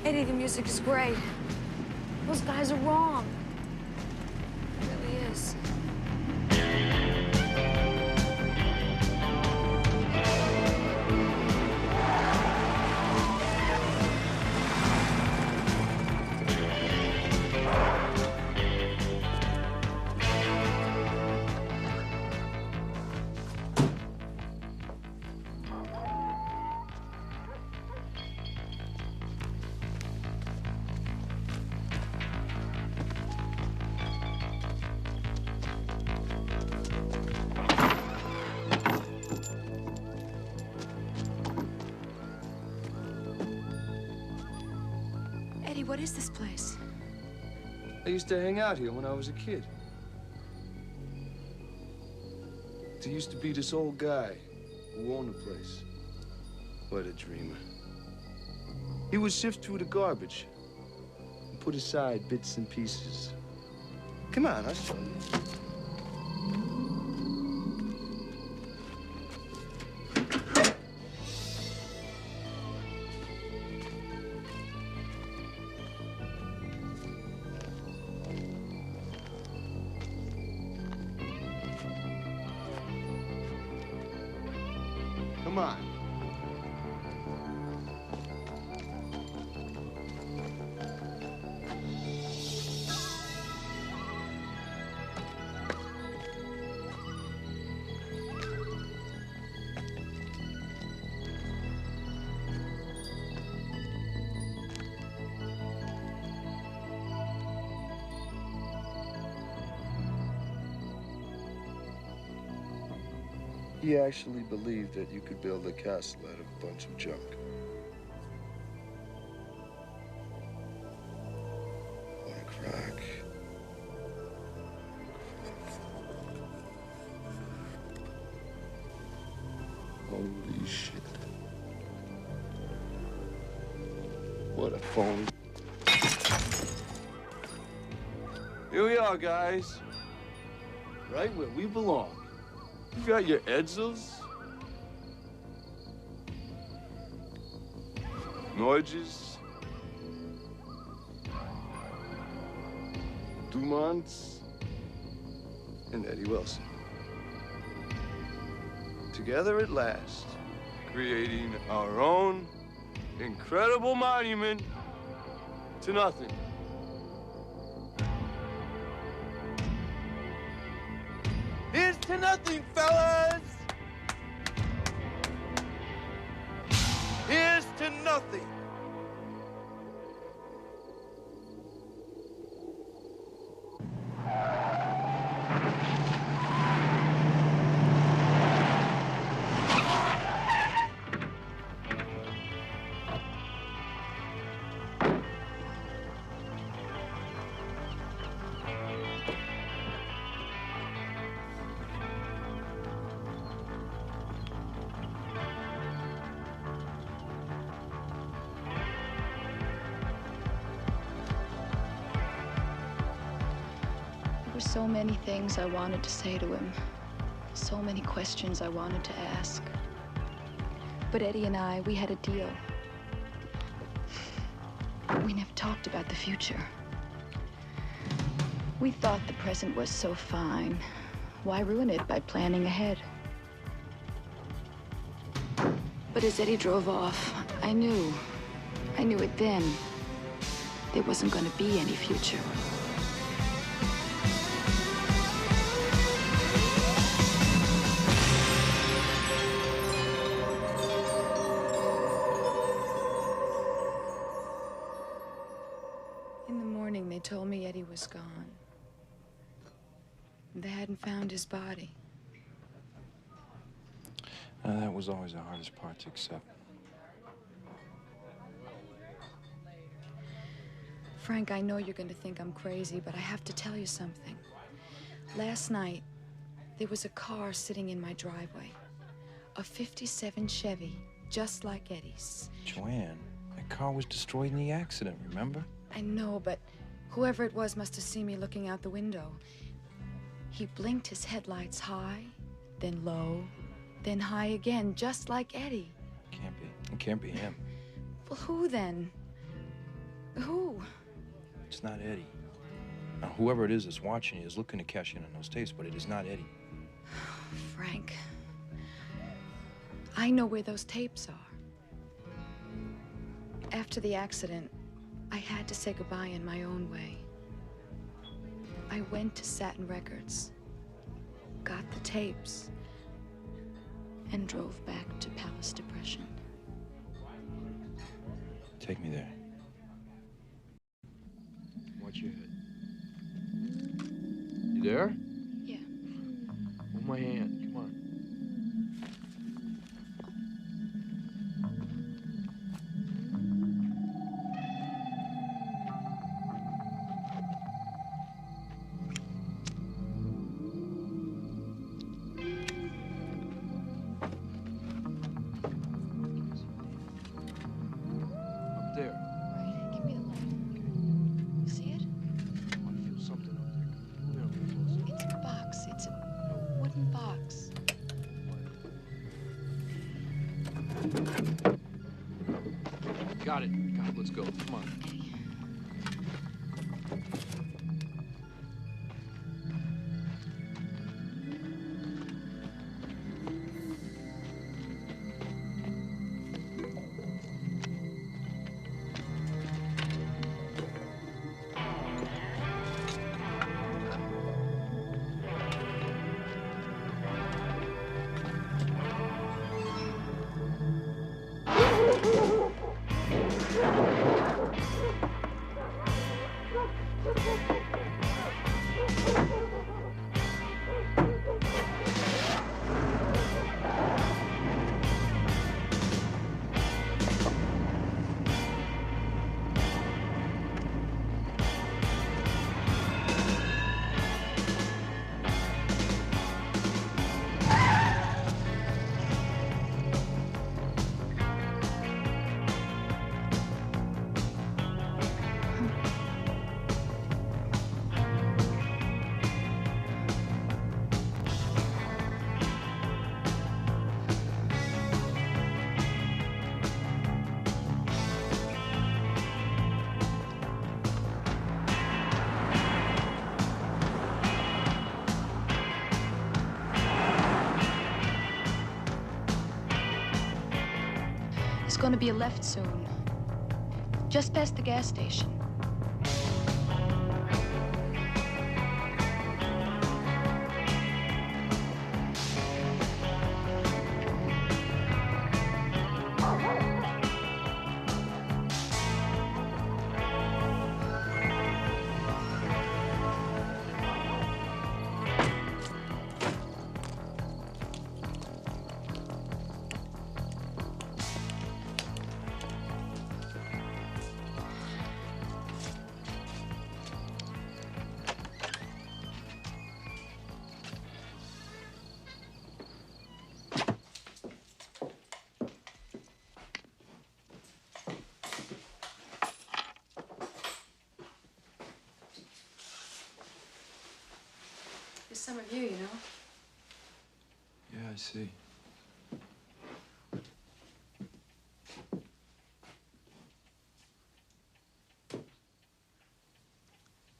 Eddie, the music is great. Those guys are wrong. It really is. Eddie, what is this place? I used to hang out here when I was a kid. There used to be this old guy who owned the place. What a dreamer. He would sift through the garbage and put aside bits and pieces. Come on, I'll show you. Come on. He actually believed that you could build a castle out of a bunch of junk. What a crack. Holy shit. What a phony. Here we are, guys. Right where we belong. You got your Edsels, Norges, Dumonts, and Eddie Wilson. Together at last, creating our own incredible monument to nothing. Here's to nothing, fellas! Here's to nothing! There were so many things I wanted to say to him, so many questions I wanted to ask. But Eddie and I, we had a deal. We never talked about the future. We thought the present was so fine. Why ruin it by planning ahead? But as Eddie drove off, I knew I knew it then. There wasn't going to be any future. In the morning, they told me Eddie was gone. They hadn't found his body. That was always the hardest part to accept. Frank, I know you're going to think I'm crazy, but I have to tell you something. Last night, there was a car sitting in my driveway. A '57 Chevy, just like Eddie's. Joanne, that car was destroyed in the accident, remember? I know, but whoever it was must have seen me looking out the window. He blinked his headlights high, then low, then high again, just like Eddie. Can't be. It can't be him. Well, who then? Who? It's not Eddie. Now, whoever it is that's watching you is looking to cash in on those tapes, but it is not Eddie. Frank, I know where those tapes are. After the accident, I had to say goodbye in my own way. I went to Satin Records, got the tapes, and drove back to Palace Depression. Take me there. Watch your head. You there? Yeah. Hold my hand. Come on. Up there. Right, give me the light. You see it? I feel something up there. Move in a little closer. It's a box. It's a wooden box. Got it. Got it. Let's go. Come on. There's going to be a left soon. Just past the gas station. There's some of you, you know. Yeah, I see.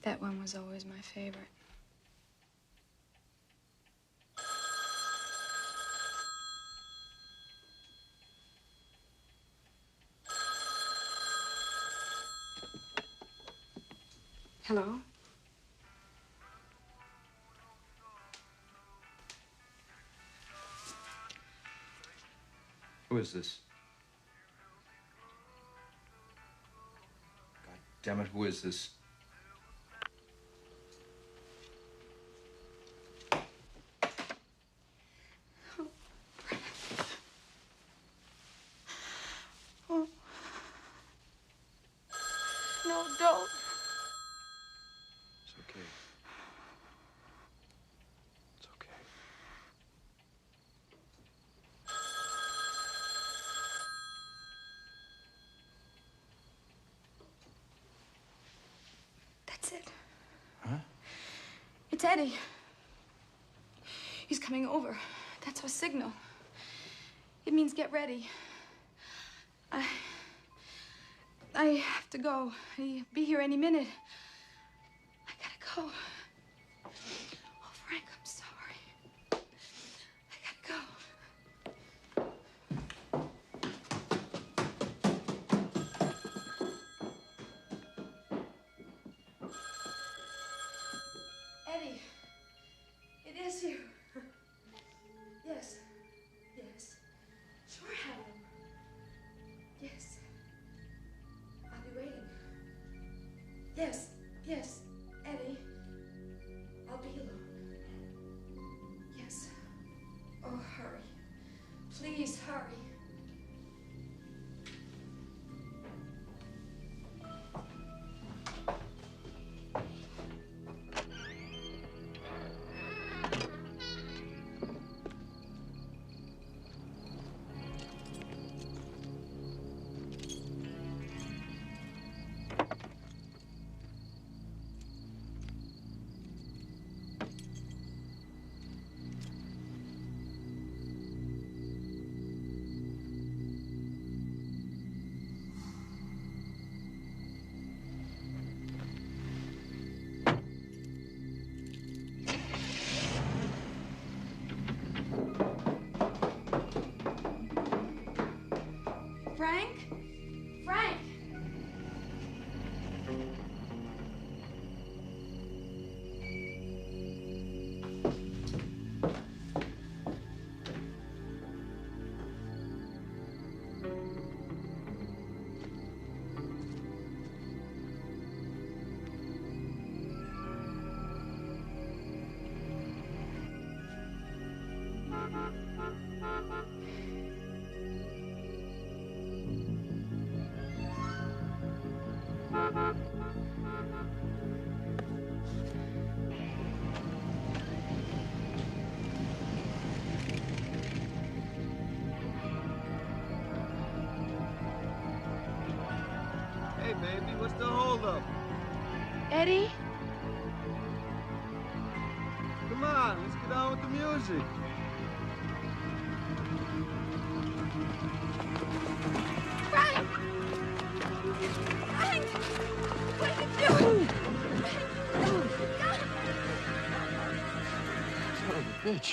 That one was always my favorite. Hello? Who is this? God damn it, who is this? Oh. No, don't. It's okay. It's okay. That's it. Huh? It's Eddie. He's coming over. That's our signal. It means get ready. I have to go. He'll be here any minute. I gotta go. Oh, Frank, I'm sorry. I gotta go. Eddie, it is you. Yes. Yes. Sure, Helen. Yes. I'll be waiting. Yes. Yes. Eddie. I'll be alone. Yes. Oh, hurry. Please hurry. Frank? Frank! Hey, baby, what's the holdup? Eddie? Come on, let's get on with the music. Frank! Frank! What are you doing? Son of a bitch.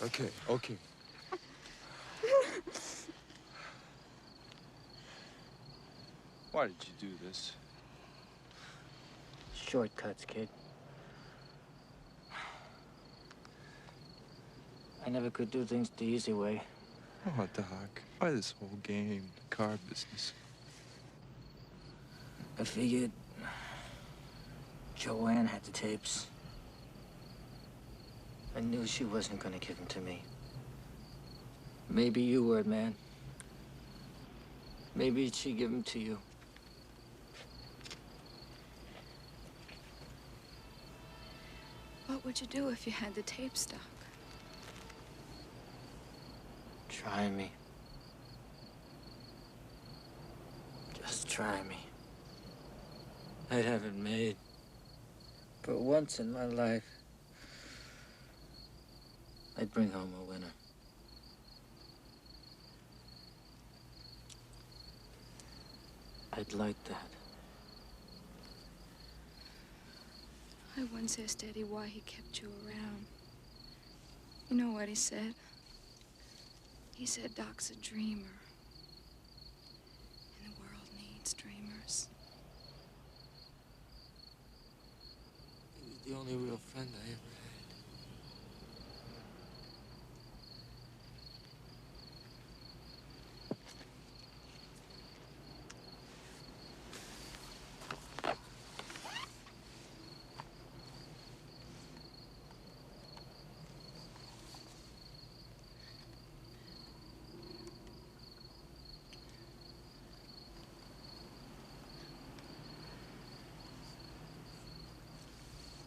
Okay, okay. Why did you do this? Shortcuts, kid. I never could do things the easy way. Oh, Doc. Why this whole game, the car business? I figured Joanne had the tapes. I knew she wasn't gonna give them to me. Maybe you were, man. Maybe she'd give them to you. What would you do if you had the tape stuck? Try me. Just try me. I'd have it made. For once in my life, I'd bring home a winner. I'd like that. I once asked Eddie why he kept you around. You know what he said? He said Doc's a dreamer. And the world needs dreamers. He was the only real friend I ever had.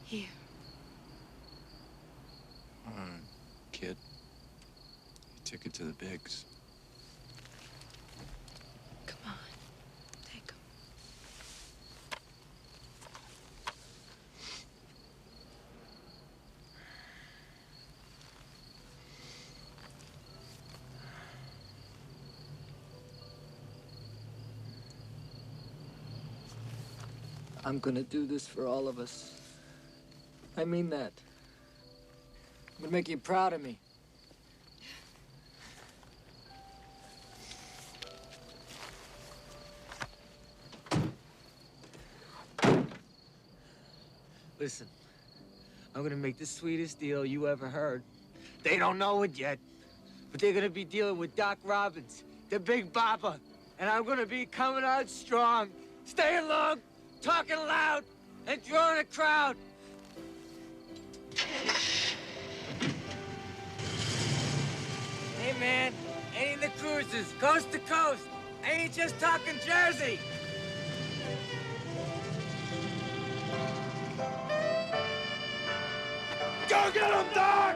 Here. All right, kid. Your ticket to the bigs. Come on. Take 'em. I'm gonna do this for all of us. I mean that. I'm gonna make you proud of me. Listen, I'm gonna make the sweetest deal you ever heard. They don't know it yet, but they're gonna be dealing with Doc Robbins, the Big Bopper, and I'm gonna be coming out strong, staying long, talking loud, and drawing a crowd. Hey, man, ain't in the cruises, coast to coast. I ain't just talking Jersey. Go get him, Doc!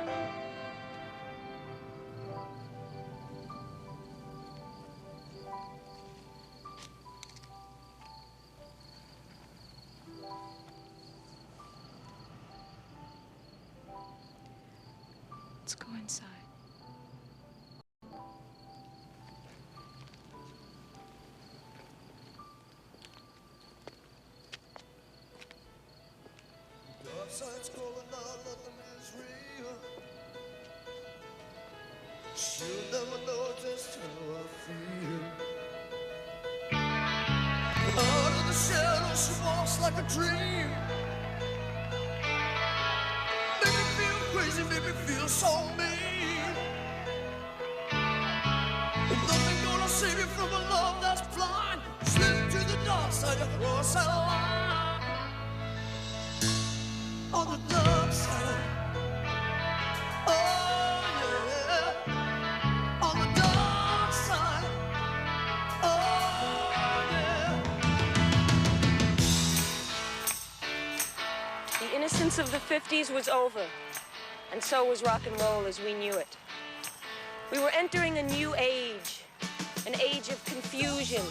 Let's go inside. Dark side's calling out, nothing is real. She'll never know just how I feel. Out of the shadows, she walks like a dream. Make me feel crazy, make me feel so mean. Ain't nothing gonna save me from a love that's blind. Slip to the dark side, across that line. On the dark side. Oh, yeah. On the dark side. Oh, yeah. The innocence of the 50s was over, and so was rock and roll as we knew it. We were entering a new age, an age of confusion,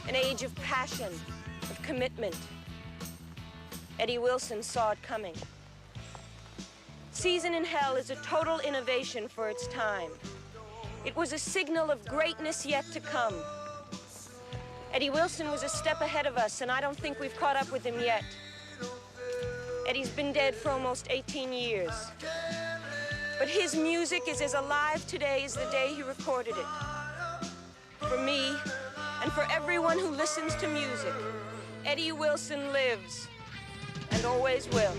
an age of passion, of commitment. Eddie Wilson saw it coming. Season in Hell is a total innovation for its time. It was a signal of greatness yet to come. Eddie Wilson was a step ahead of us, and I don't think we've caught up with him yet. Eddie's been dead for almost 18 years. But his music is as alive today as the day he recorded it. For me, and for everyone who listens to music, Eddie Wilson lives, and always will.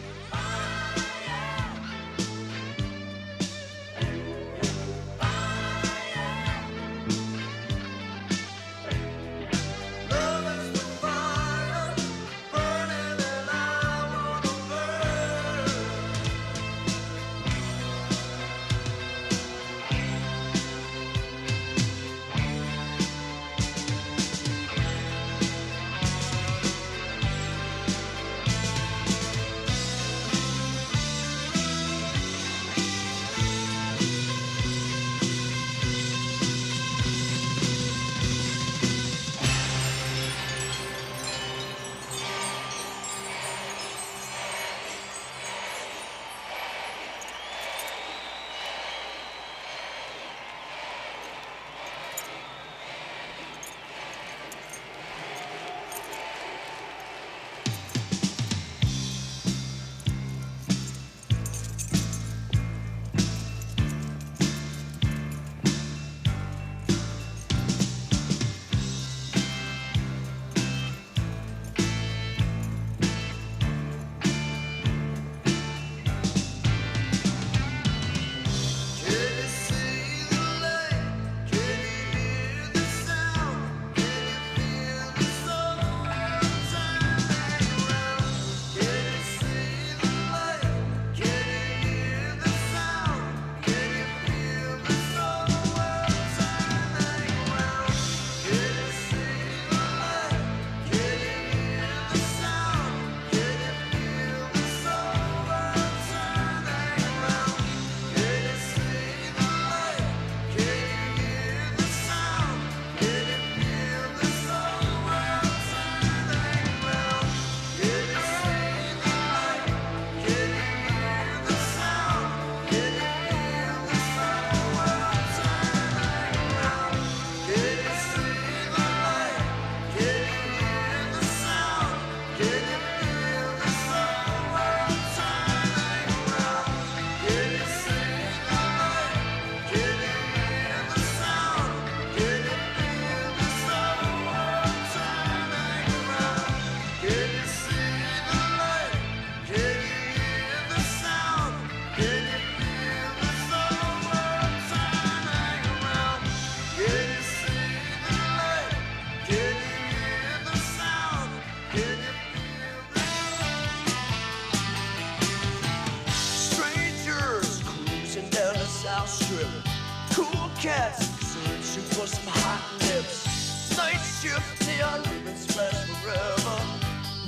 cats searching for some hot lips. Night shift, neon ribbons last forever.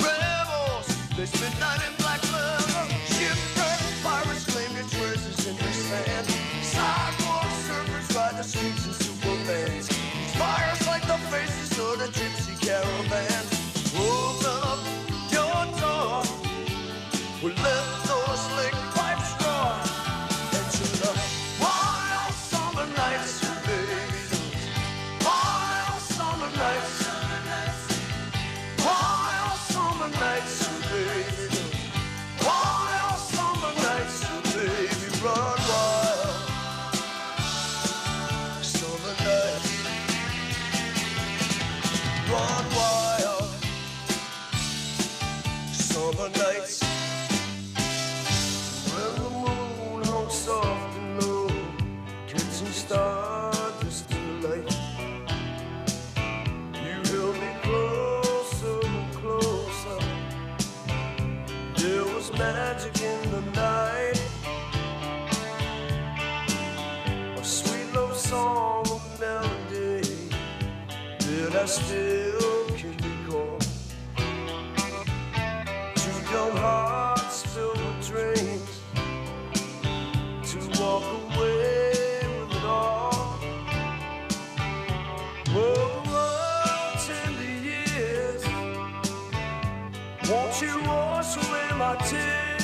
Rebels, they spend night in black leather. Shipwreck pirates claim their treasures in the sand. Sidewalk surfers ride the streets in supervans. Fires like the faces of the gypsy caravan. Open up your door. We'll let those slick pipes draw. Into the wild summer nights, baby. Wild summer nights. Wild summer nights, baby. Wild summer nights, baby. Run wild. Summer nights. Run wild. Summer nights. When the moon hung soft and low, catching stardust delight. You held me closer and closer. There was magic in the night. A sweet love song, a melody that I still can recall. Two young hearts filled with dreams to walk away with it all. Oh, tender years, won't you wash away my tears?